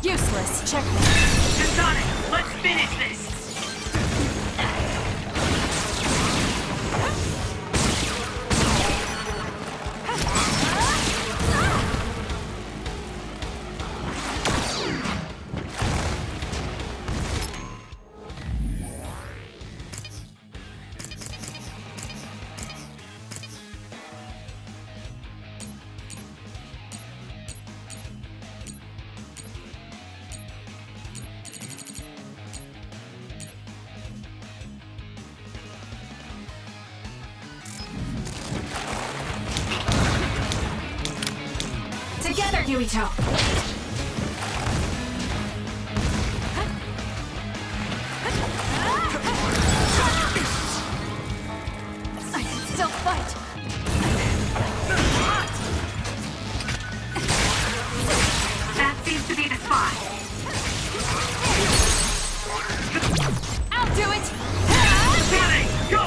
Useless. Check. Kasane, let's finish this! Yuito. I can still fight. That seems to be the spot. I'll do it! Ready, go!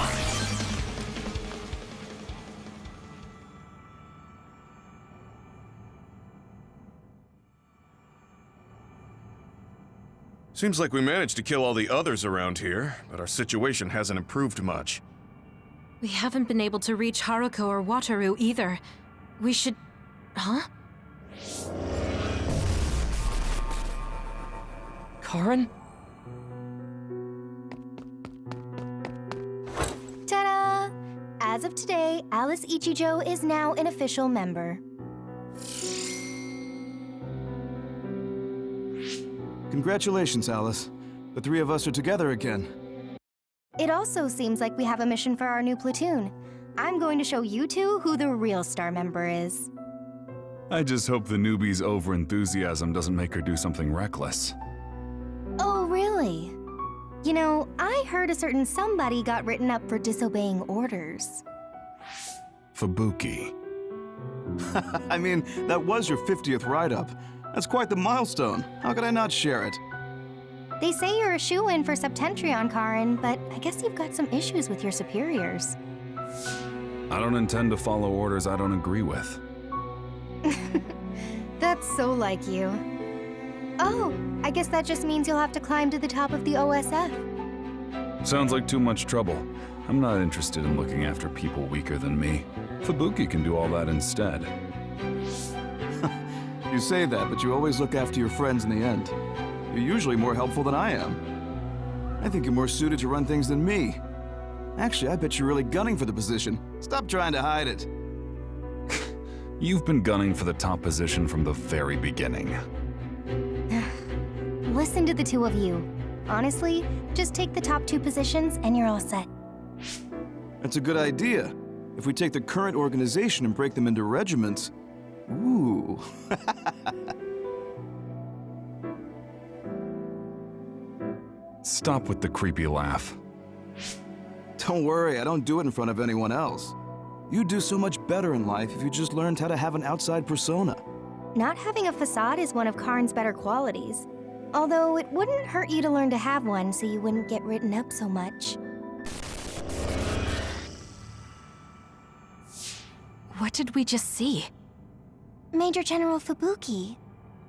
Seems like we managed to kill all the others around here, but our situation hasn't improved much. We haven't been able to reach Haruko or Wataru either. We should... Huh? Karin? Ta-da! As of today, Alice Ichijo is now an official member. Congratulations, Alice. The three of us are together again. It also seems like we have a mission for our new platoon. I'm going to show you two who the real star member is. I just hope the newbie's overenthusiasm doesn't make her do something reckless. Oh, really? You know, I heard a certain somebody got written up for disobeying orders. Fubuki. I mean, that was your 50th write-up. That's quite the milestone. How could I not share it? They say you're a shoo-in for Septentrion, Karin, but I guess you've got some issues with your superiors. I don't intend to follow orders I don't agree with. That's so like you. Oh, I guess that just means you'll have to climb to the top of the OSF. Sounds like too much trouble. I'm not interested in looking after people weaker than me. Fubuki can do all that instead. You say that, but you always look after your friends in the end. You're usually more helpful than I am. I think you're more suited to run things than me. Actually, I bet you're really gunning for the position. Stop trying to hide it. You've been gunning for the top position from the very beginning. Listen to the two of you. Honestly, just take the top two positions and you're all set. That's a good idea. If we take the current organization and break them into regiments... Ooh. Stop with the creepy laugh. Don't worry, I don't do it in front of anyone else. You'd do so much better in life if you just learned how to have an outside persona. Not having a facade is one of Karin's better qualities. Although it wouldn't hurt you to learn to have one so you wouldn't get written up so much. What did we just see? Major General Fubuki.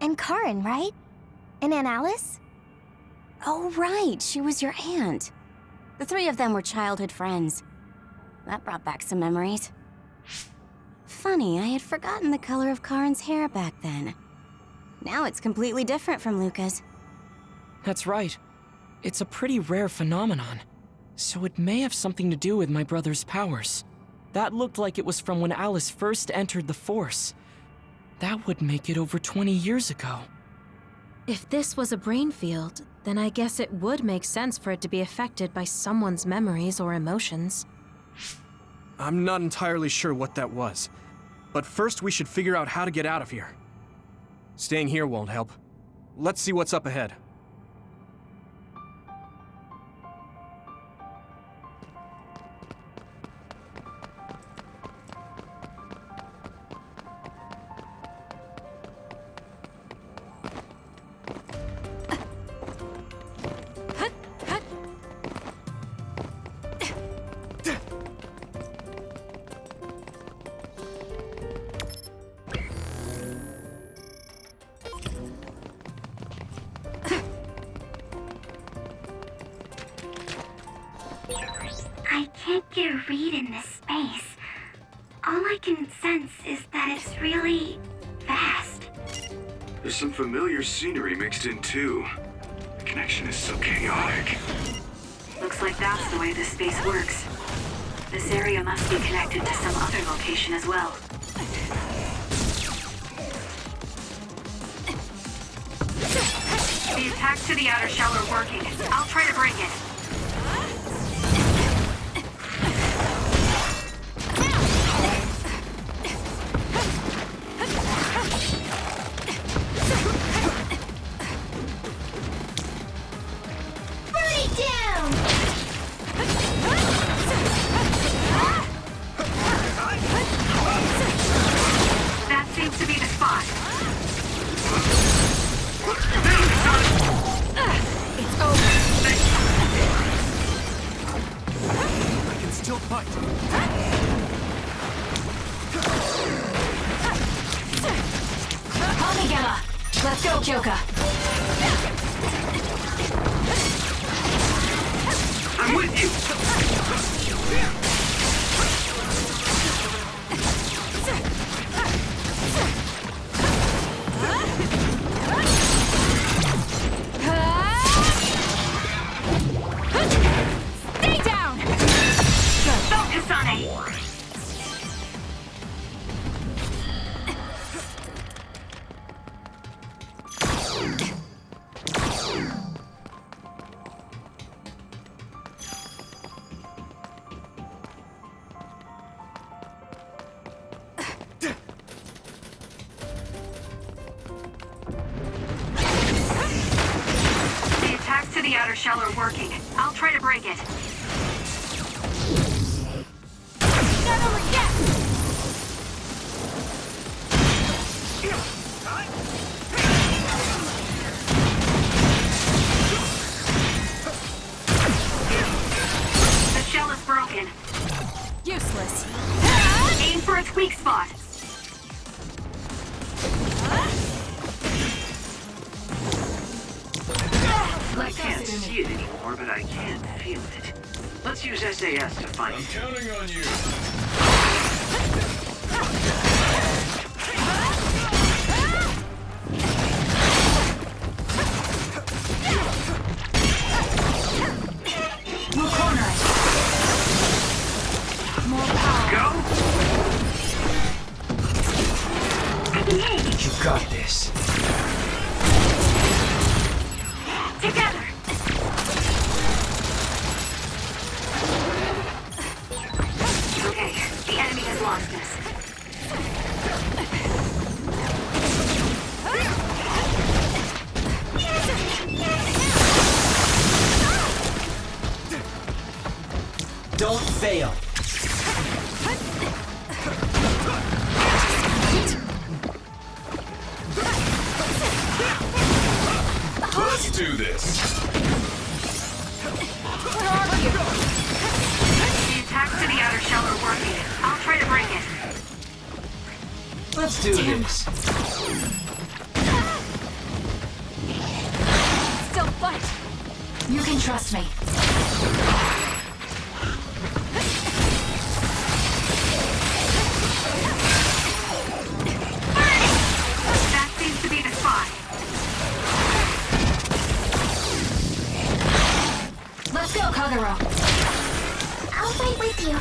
And Karin, right? And Aunt Alice? Oh, right, she was your aunt. The three of them were childhood friends. That brought back some memories. Funny, I had forgotten the color of Karin's hair back then. Now it's completely different from Luca's. That's right. It's a pretty rare phenomenon. So it may have something to do with my brother's powers. That looked like it was from when Alice first entered the Force. That would make it over 20 years ago. If this was a brain field, then I guess it would make sense for it to be affected by someone's memories or emotions. I'm not entirely sure what that was. But first we should figure out how to get out of here. Staying here won't help. Let's see what's up ahead. I can't get a read in this space. All I can sense is that it's really vast. There's some familiar scenery mixed in too. The connection is so chaotic. Looks like that's the way this space works. This area must be connected to some other location as well. The attacks to the outer shell are working. I'll try to break it. Still fight. Call me Gemma. Let's go, Kyoka. I'm with you! Stay down! Focus on it! The attacks to the outer shell are working. I'll try to break it. Not over yet! The shell is broken. Useless. Aim for its weak spot. I can't see it anymore, but I can feel it. Let's use SAS to find it. Counting on you. We'll corner it. More power. Go! You got this. Together! Okay, the enemy has lost us. Don't fail. Let's do this. Where are you? The attacks to the outer shell are working. I'll try to break it. Let's do this. Still fight. You can trust me. That seems to be the spot. Let's go, Kagero. I'll fight with you.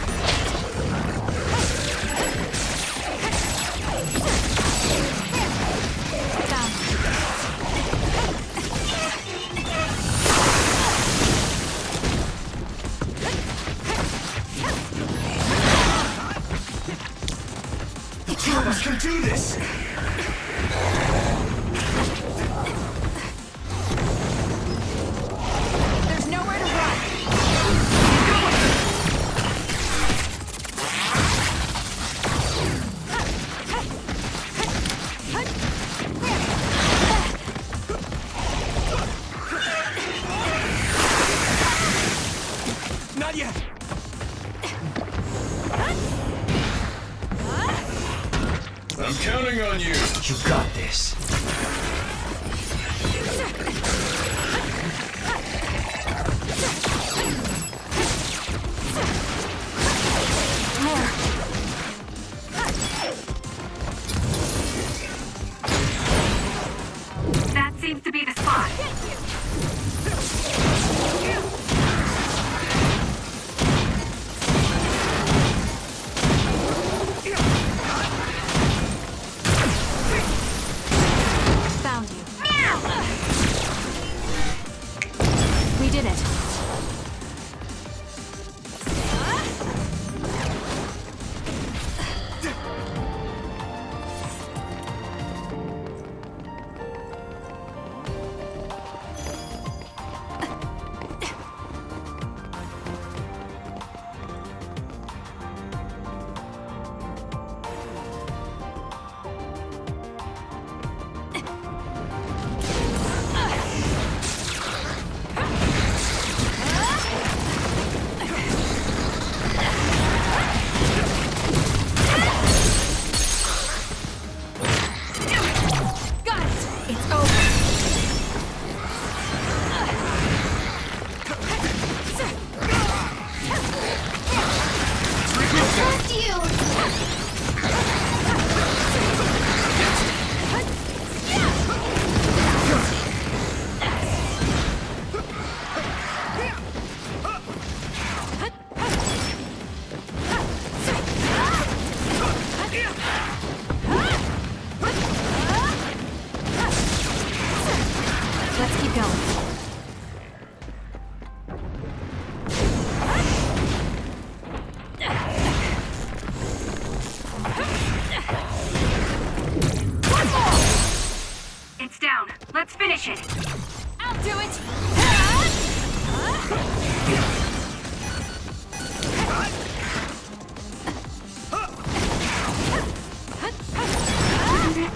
The two of us can do this. There's nowhere to run. Not yet. I'm counting on you. You got this. That seems to be the spot. Let's finish it. I'll do it!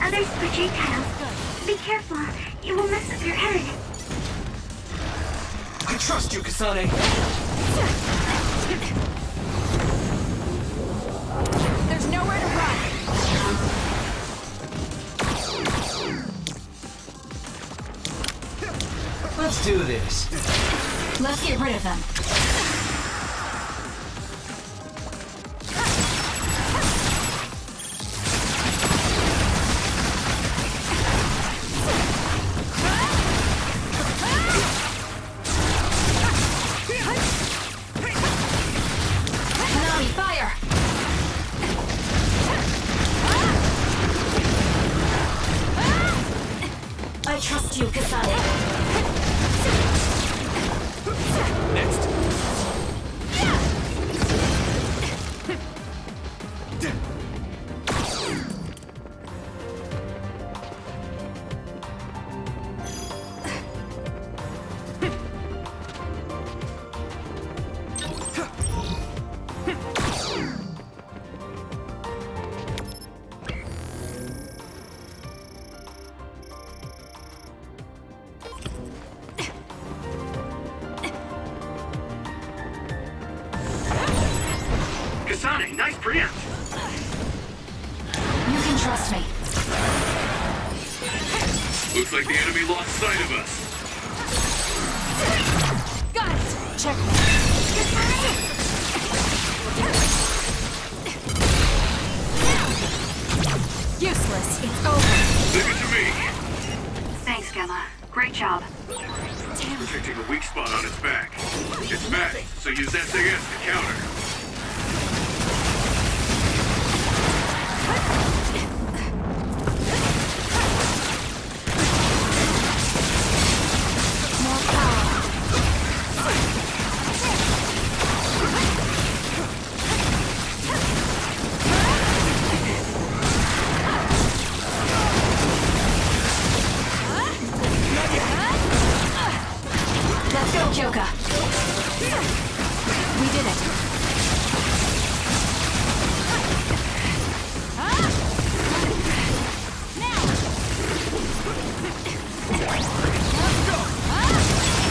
Others projectiles. Be careful. You will mess up your head. I trust you, Kasane. There's nowhere to run. Let's do this. Let's get rid of them. I trust you, Kasane. Next. Kasane, nice preempt. You can trust me. Looks like the enemy lost sight of us. Got it! Check me. Useless. It's over. Leave it to me. Thanks, Gemma. Great job. Protecting a weak spot on its back. It's back, so use SAS to counter. Let's go, Kyoka. We did it.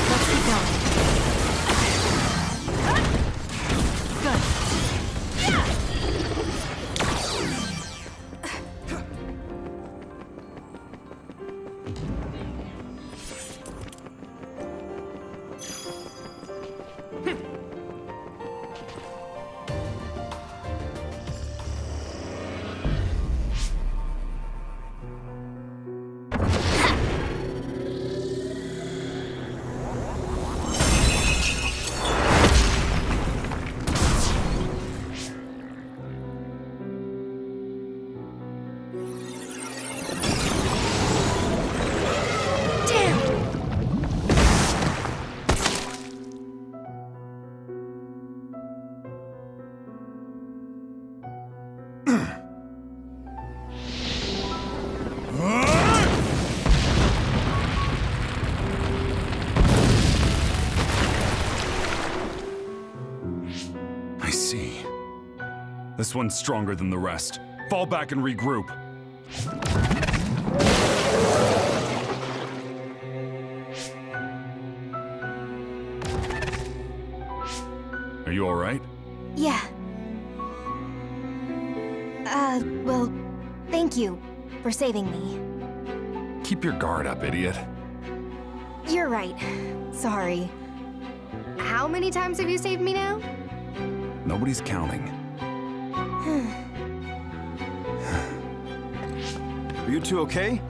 Let's keep going. Good. I see. This one's stronger than the rest. Fall back and regroup. Are you all right? Yeah. Well, thank you for saving me. Keep your guard up, idiot. You're right. Sorry. How many times have you saved me now? Nobody's counting. Are you two okay?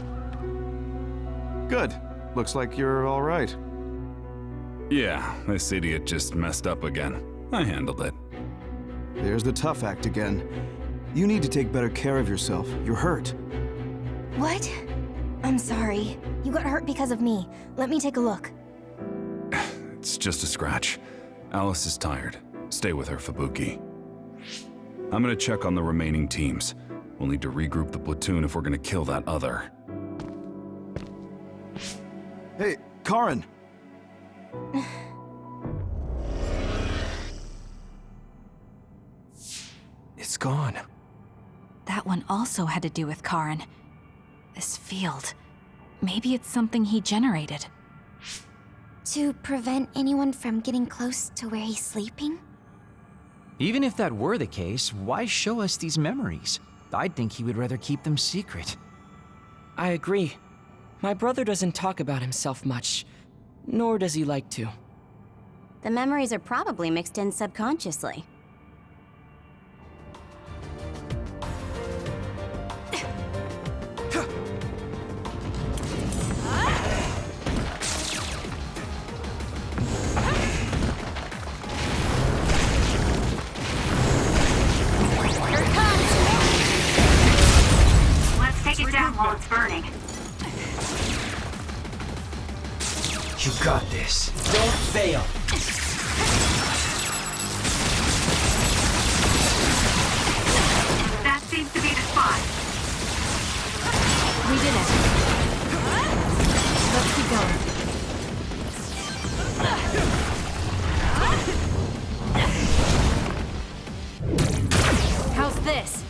Good. Looks like you're all right. Yeah, this idiot just messed up again. I handled it. There's the tough act again. You need to take better care of yourself. You're hurt. What? I'm sorry. You got hurt because of me. Let me take a look. It's just a scratch. Alice is tired. Stay with her, Fubuki. I'm gonna check on the remaining teams. We'll need to regroup the platoon if we're gonna kill that other. Hey, Karin. It's gone. That one also had to do with Karin. This field. Maybe it's something he generated. To prevent anyone from getting close to where he's sleeping? Even if that were the case, why show us these memories? I'd think he would rather keep them secret. I agree. My brother doesn't talk about himself much, nor does he like to. The memories are probably mixed in subconsciously. Let's take it down while it's burning. You got this. Don't fail. That seems to be the spot. We did it. Let's keep going. How's this?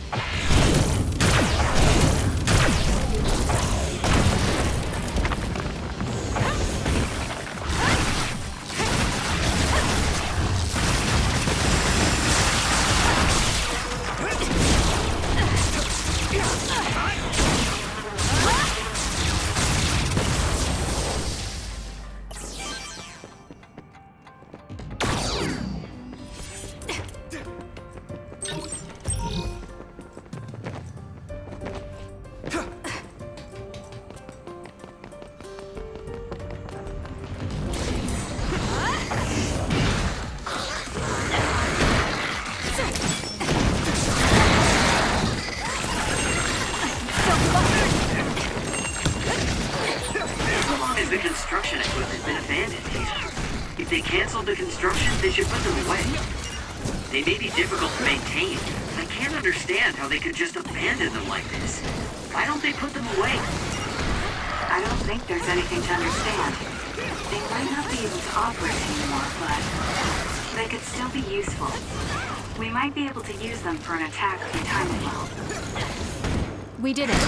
Has the construction equipment been abandoned here? If they canceled the construction, they should put them away. They may be difficult to maintain. I can't understand how they could just abandon them like this. Why don't they put them away? I don't think there's anything to understand. They might not be able to operate anymore, but they could still be useful. We might be able to use them for an attack if we time it well. We did it.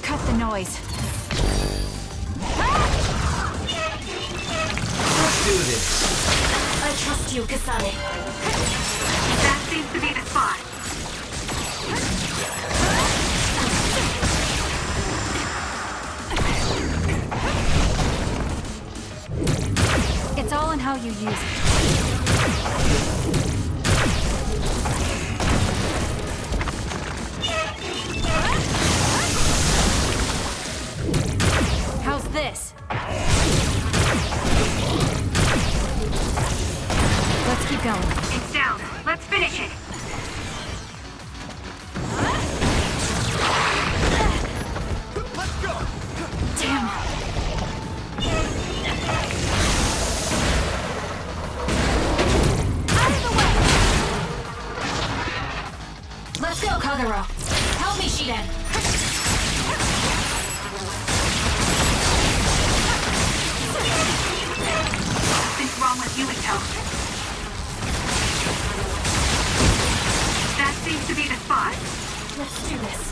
Cut the noise. Let's do this. I trust you, Kasane. That seems to be the spot. It's all in how you use it. How's this? Let's keep going. It's down. Let's finish it. Damn. Out of the way! Let's go, Kagero. Help me, Shiden. What's wrong with you, Ito? That seems to be the spot. Let's do this.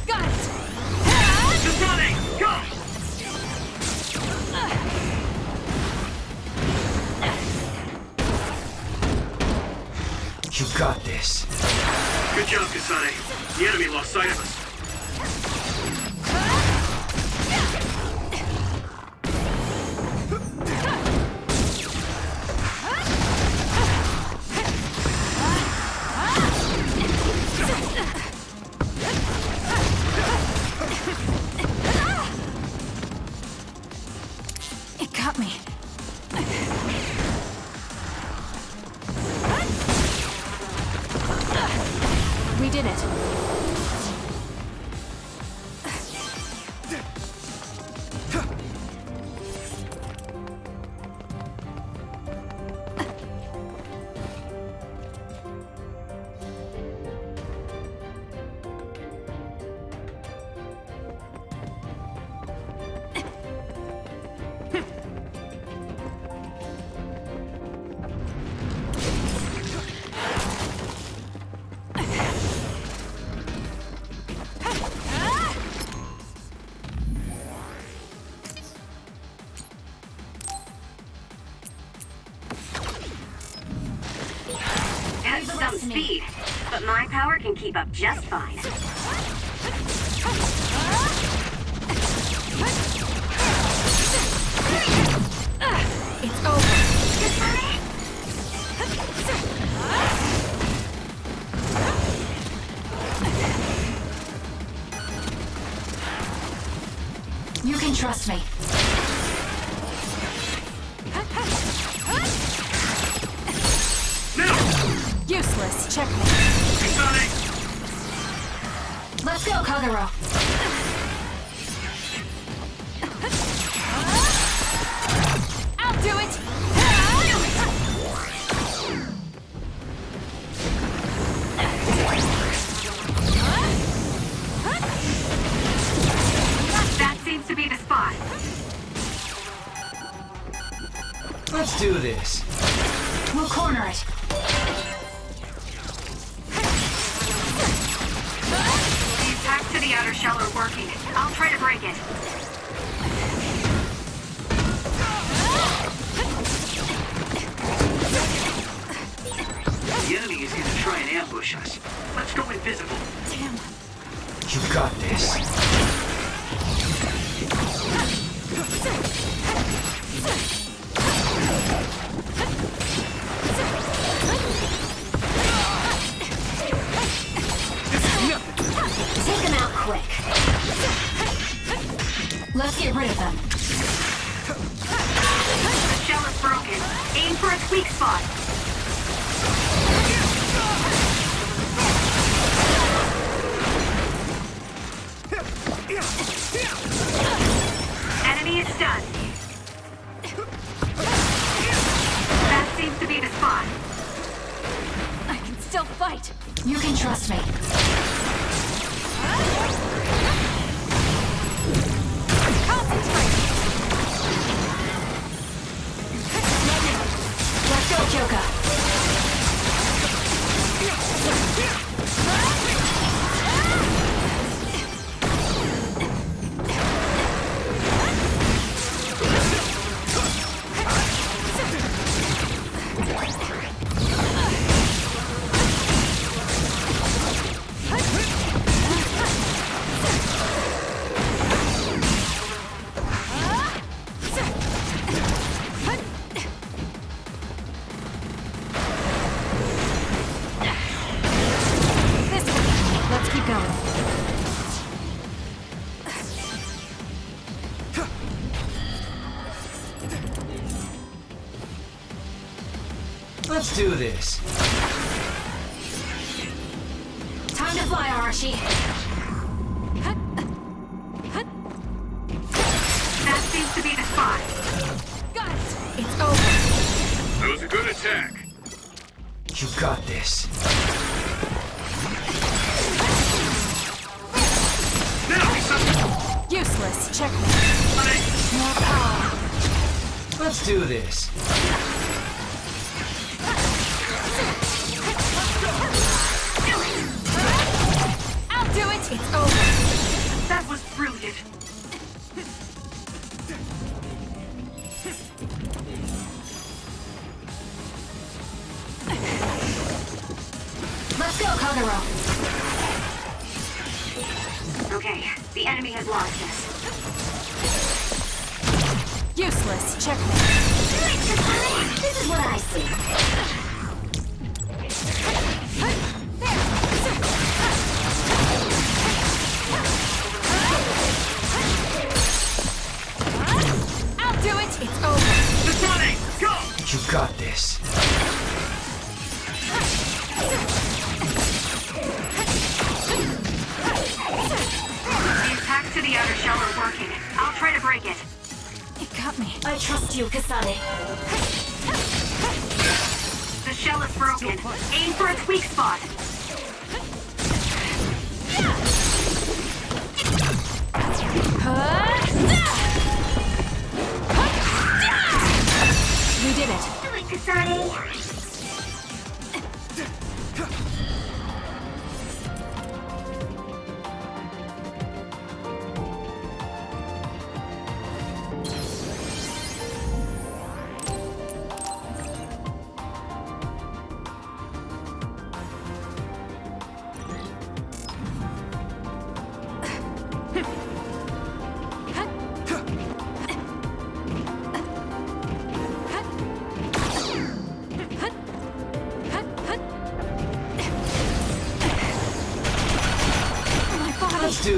Got it! Kasane, go! You got this. Good job, Kasane. The enemy lost sight of us. It got me. speed, but my power can keep up just fine. It's over. You can trust me. Useless. Checkmate. Let's go, Kagero. I'll do it. That seems to be the spot. Let's do this. We'll corner it. The attacks to the outer shell are working. I'll try to break it. The enemy is gonna try and ambush us. Let's go invisible. Damn. You got this. Take them out quick. Let's get rid of them. The shell is broken. Aim for its weak spot. Enemy is stunned. That seems to be the spot. I can still fight. You can trust me. Concentrate. Let's go, Kyoka. Let's do this. Time to fly, Arashi. That seems to be the spot. Got it. It's over. That was a good attack. You got this. Useless. Check me. More power. Let's do this. I'll do it. It's over. That was brilliant. Let's go, Kagero. Okay, the enemy has lost us. Useless. Check me. This is what I see. I'll do it. It's over. You got this. The attacks to the outer shell are working. I'll try to break it. It got me. I trust you, Kasane. The shell is broken. Aim for its weak spot. We did it. Do it, Kasane.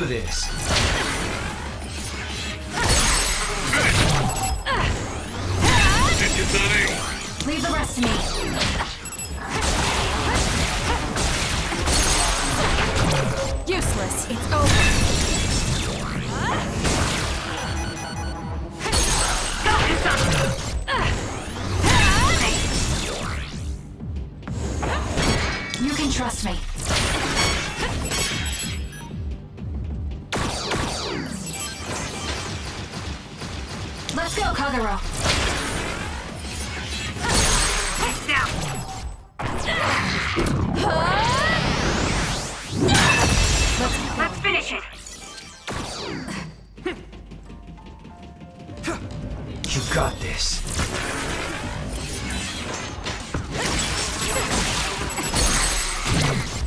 do this. Leave the rest to me. Useless. It's over. You can trust me. Let's go, Kagero. Heads down. Let's finish it. You got this.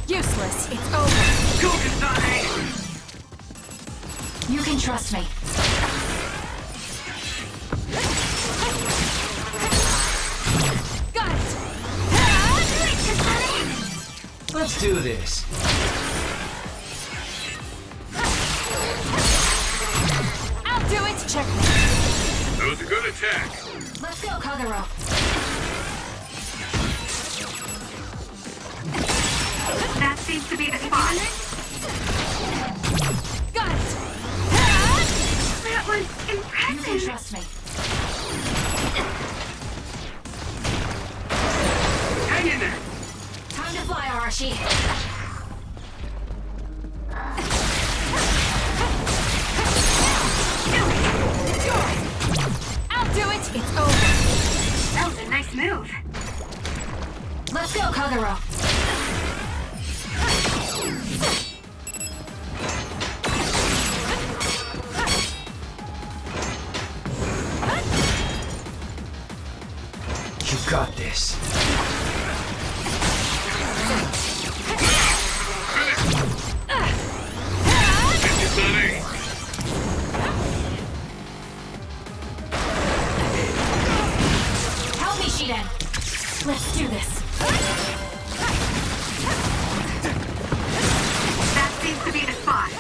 Useless. It's over. Go, Kasane! You can trust me. Got it. Let's do this. I'll do it. Check me. That was a good attack. Let's go, Kagero. That seems to be the spot. Got it. That was impressive. You can trust me. Hang in there! Time to fly, Arashi. I'll do it. It's over. That was a nice move. Let's go, Kagero. You got this. Help me, Shiden. Let's do this. That seems to be the spot.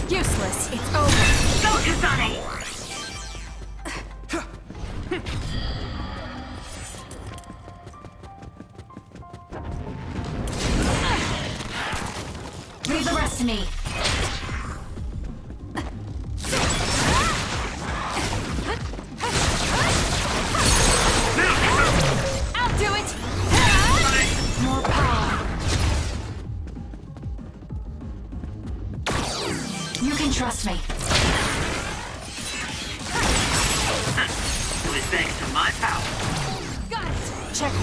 Useless. It's over. Go, Kasane. Leave the rest to me. I'll do it. More power. You can trust me. It was thanks to my power. Got it. Check me.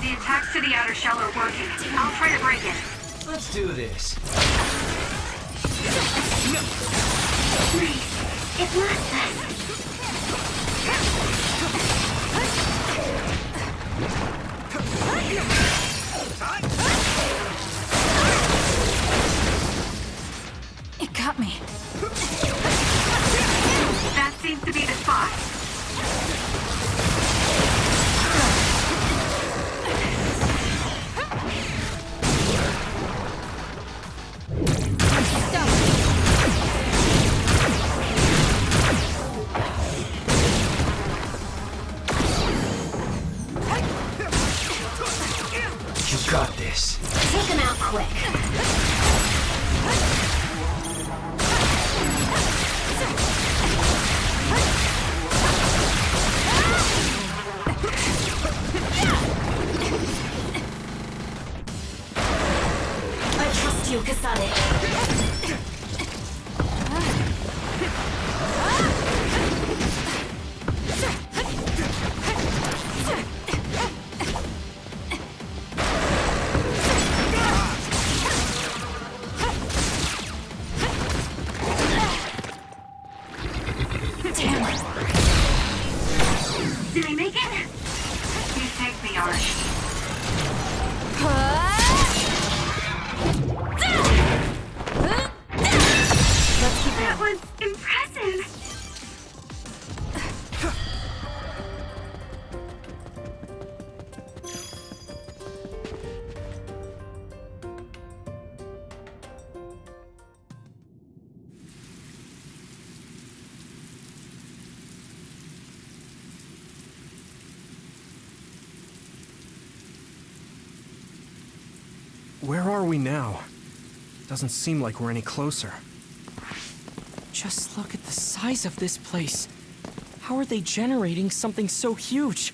The attacks to the outer shell are working. I'll try to break it. Let's do this. It lasts us. It got me. That seems to be the spot. You got this. Take him out quick. I trust you, Kasane. Where are we now? Doesn't seem like we're any closer. Just look at the size of this place. How are they generating something so huge?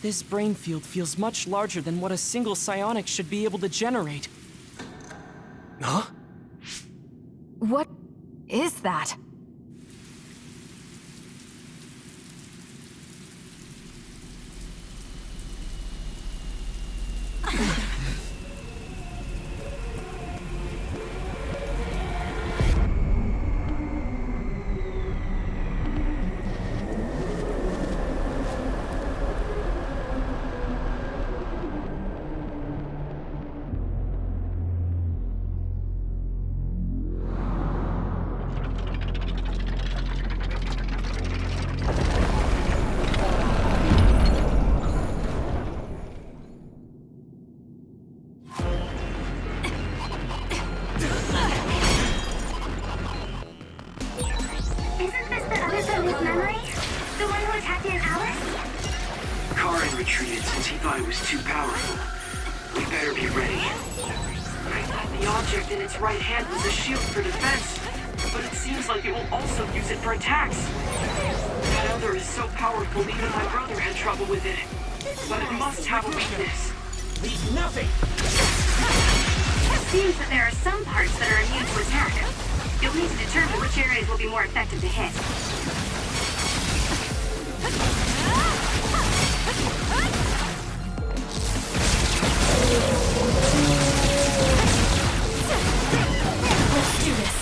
This brain field feels much larger than what a single psionic should be able to generate. Huh? What is that? Isn't this the other from his memory? The one who attacked Aunt Alice? Karin retreated since he thought it was too powerful. We better be ready. I thought the object in its right hand was a shield for defense, but it seems like it will also use it for attacks. That other is so powerful even my brother had trouble with it. But it must have a weakness. Leave nothing! It seems that there are some parts that are immune to attack. You'll need to determine which areas will be more effective to hit. Let's do this.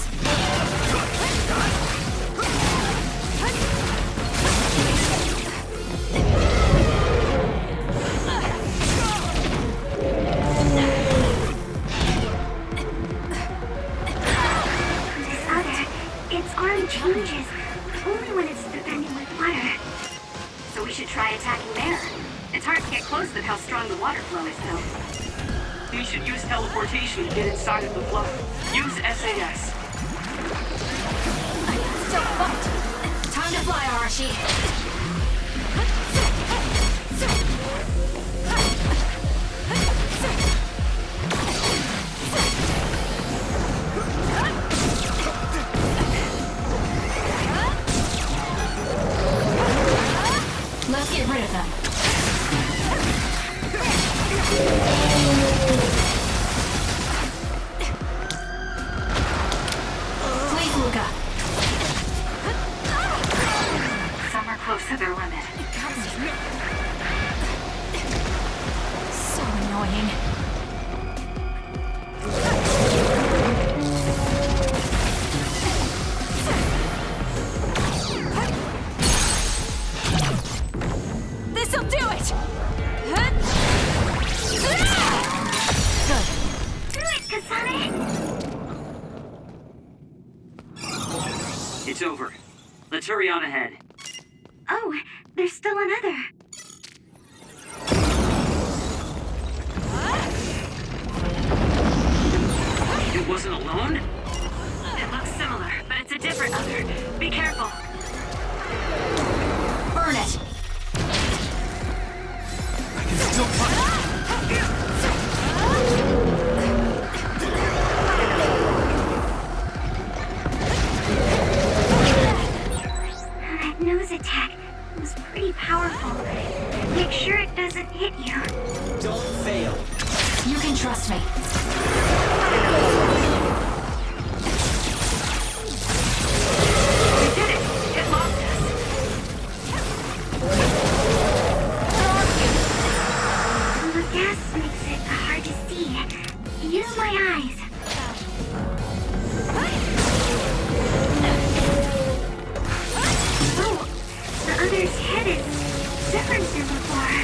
Its arm changes, only when it's defending with water. So we should try attacking there. It's hard to get close with how strong the water flow is, though. We should use teleportation to get inside of the flow. Use SAS. Still fucked. Time to fly, Arashi. Let's get rid of them. Please, Luca. Some are close to their limit. So annoying. This'll do it! Do it, Kasane! It's over. Let's hurry on ahead. Oh, there's still another. It wasn't alone? It looks similar, but it's a different other. Be careful. Burn it! That nose attack was pretty powerful. Make sure it doesn't hit you. Don't fail. You can trust me. We did it! It lost us. The gas makes it hard to see. Use my eyes. Oh, the other's head is different than before.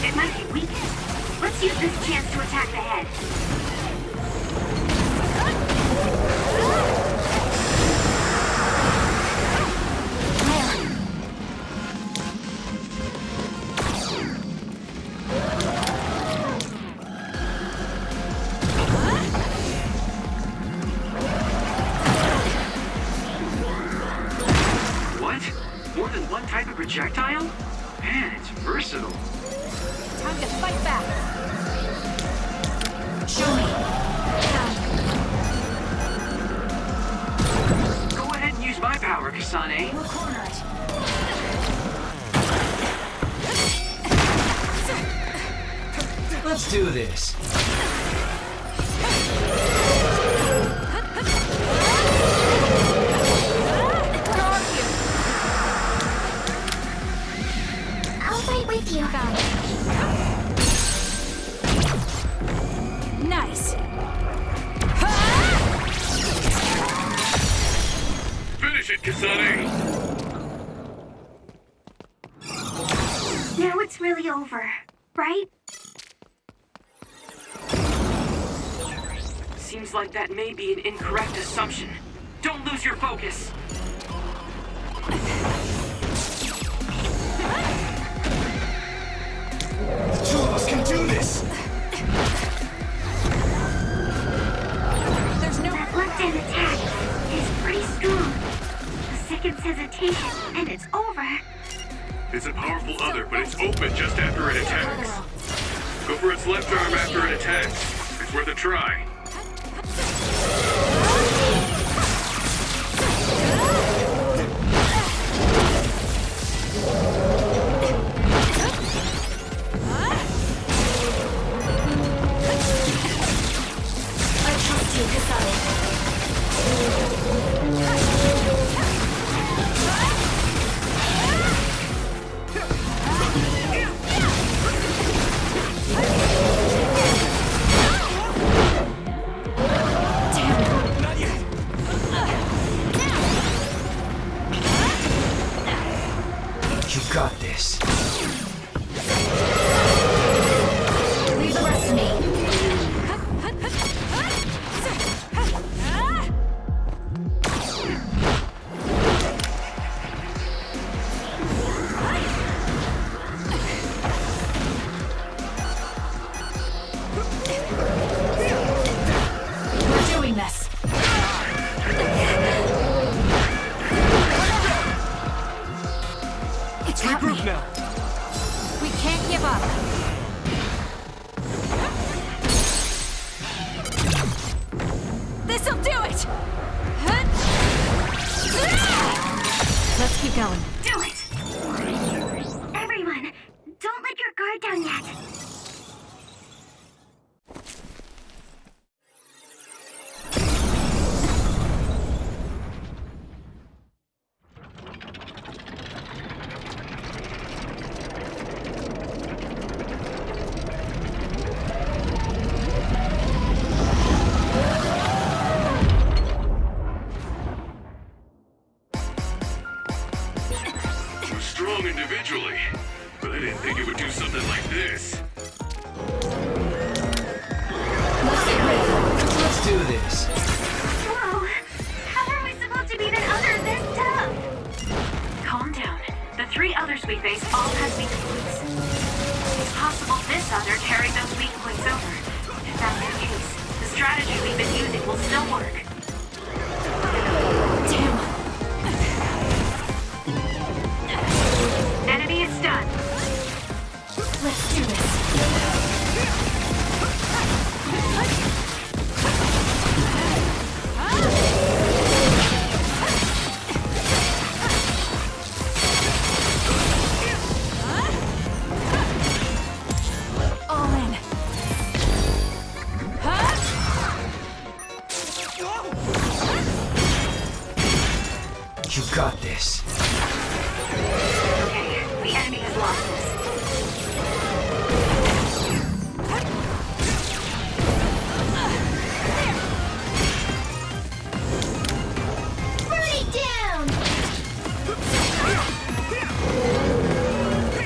It might be weakened. Let's use this chance to attack the head. What? More than one type of projectile? Man, it's versatile. Time to fight back. Show me. Go ahead and use my power, Kasane. We'll corner it. Let's do this. I'll fight with you. Found it. Nice. Finish it, Kasane! Now it's really over, right? Seems like that may be an incorrect assumption. Don't lose your focus. The two of us can do this! There's no... That left-hand attack is pretty strong. A second's hesitation, and it's over. It's a powerful other, but it's open just after it attacks. Go for its left arm after it attacks. It's worth a try. I trust you, Kasane. You got this. Leave the rest to me. We're doing this. It's got me. Now. We can't give up. This'll do it! Let's keep going. Do it! Everyone, don't let your guard down yet. We're strong individually, but I didn't think it would do something like this. Let's do this. Whoa! How are we supposed to beat an other this tough? Calm down. The three others we face all have weak points. It's possible this other carried those weak points over. If that's the case, the strategy we've been using will still work. Enemy is stunned. Let's do this. All in. You got this. Okay, the enemy has lost this. Burn it down!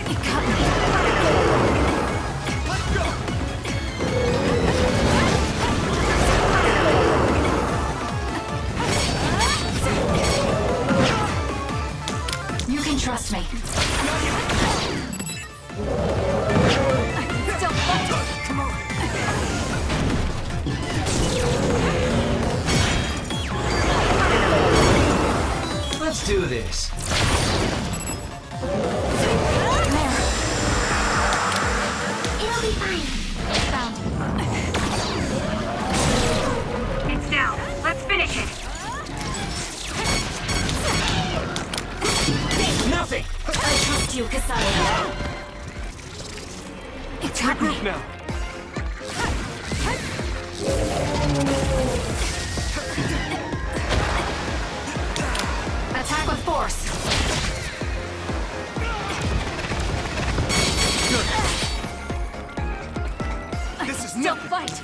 It cut me. You can trust me. Still fighting. Come on. Let's do this. It'll be fine. Found it. Kasane. It's regroup now. Attack with force. This is Still fight.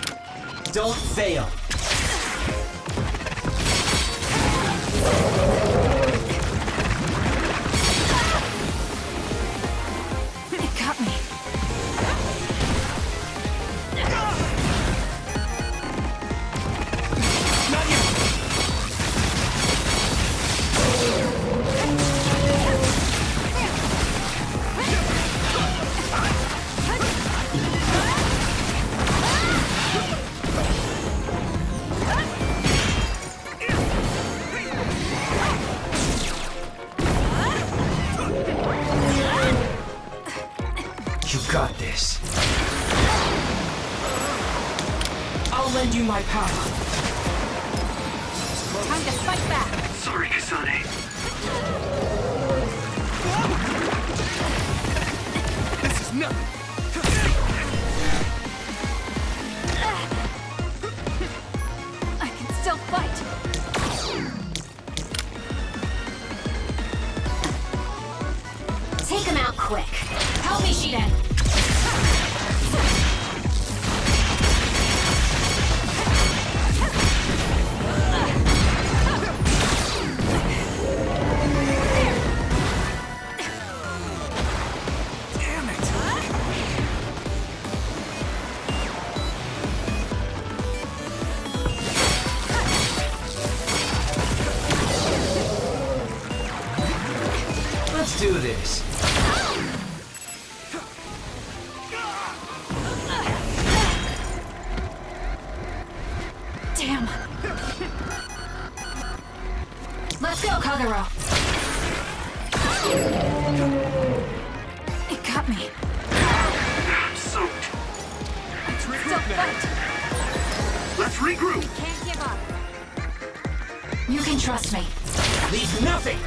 Don't fail. It got me. not yet. You got this. I'll lend you my power. Time to fight back. Sorry, Kasane. This is nothing. I can still fight. Take him out quick. Help me, Shiden. Damn it. Let's do this. Damn. Let's go, Kagero. It got me. I'm soaked. Still fight. Let's regroup. Can't give up. You can trust me. Leave nothing.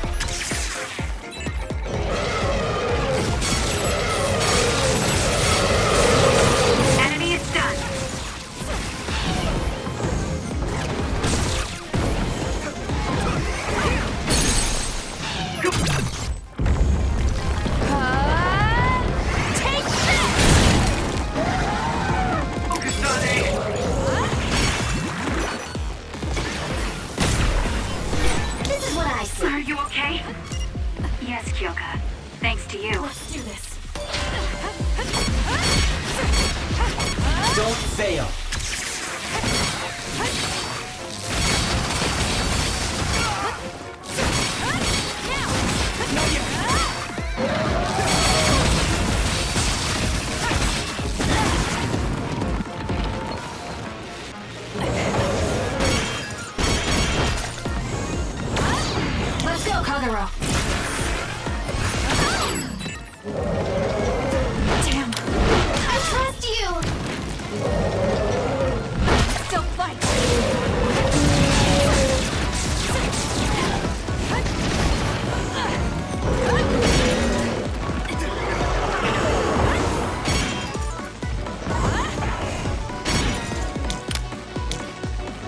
Enemy is done. Take this! This is what I see. Are you okay? Yes, Kyoka. Thanks to you. Let's do this. Don't fail. Let's go, Kagero. Damn. I trust you! Still fight.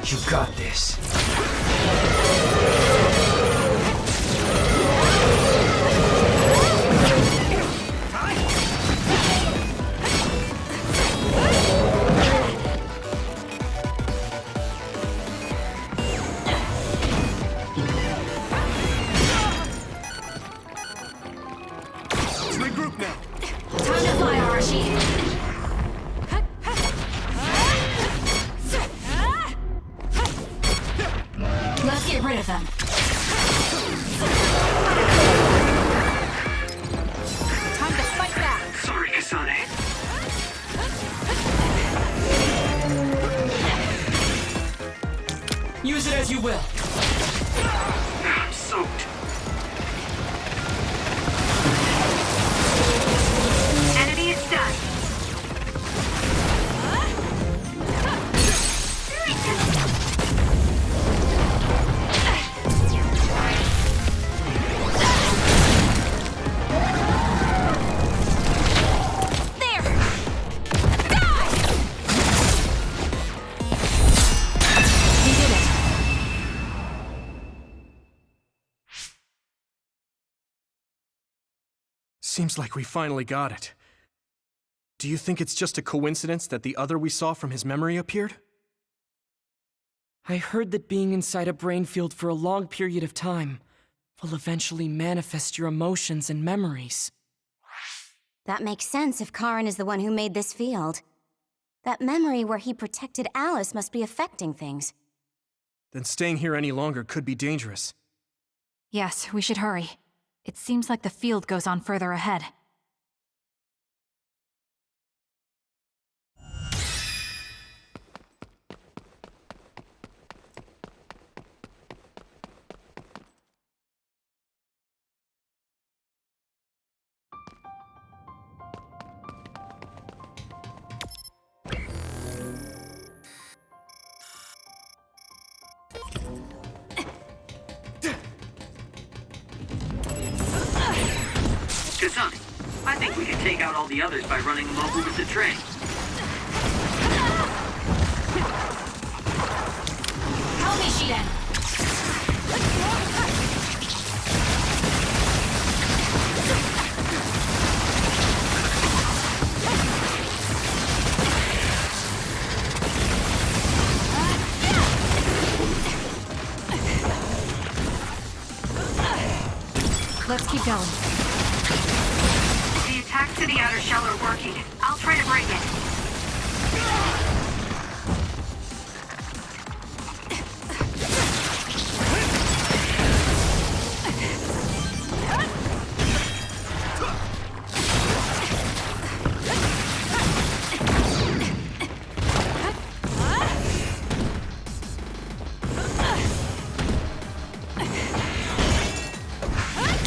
You got this. Let's regroup now. Time to fly, Arashi. Let's get rid of them. Time to fight back. Sorry, Kasane. Use it as you will. I'm soaked. Enemy is done. Seems like we finally got it. Do you think it's just a coincidence that the other we saw from his memory appeared? I heard that being inside a brain field for a long period of time will eventually manifest your emotions and memories. That makes sense if Karin is the one who made this field. That memory where he protected Alice must be affecting things. Then staying here any longer could be dangerous. Yes, we should hurry. It seems like the field goes on further ahead. Kasumi, I think we can take out all the others by running them over with the train. Help me, Shiden! Let's keep going. The attacks to the outer shell are working. I'll try to break it.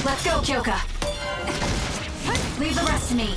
Let's go, Kyoka. Leave the rest to me.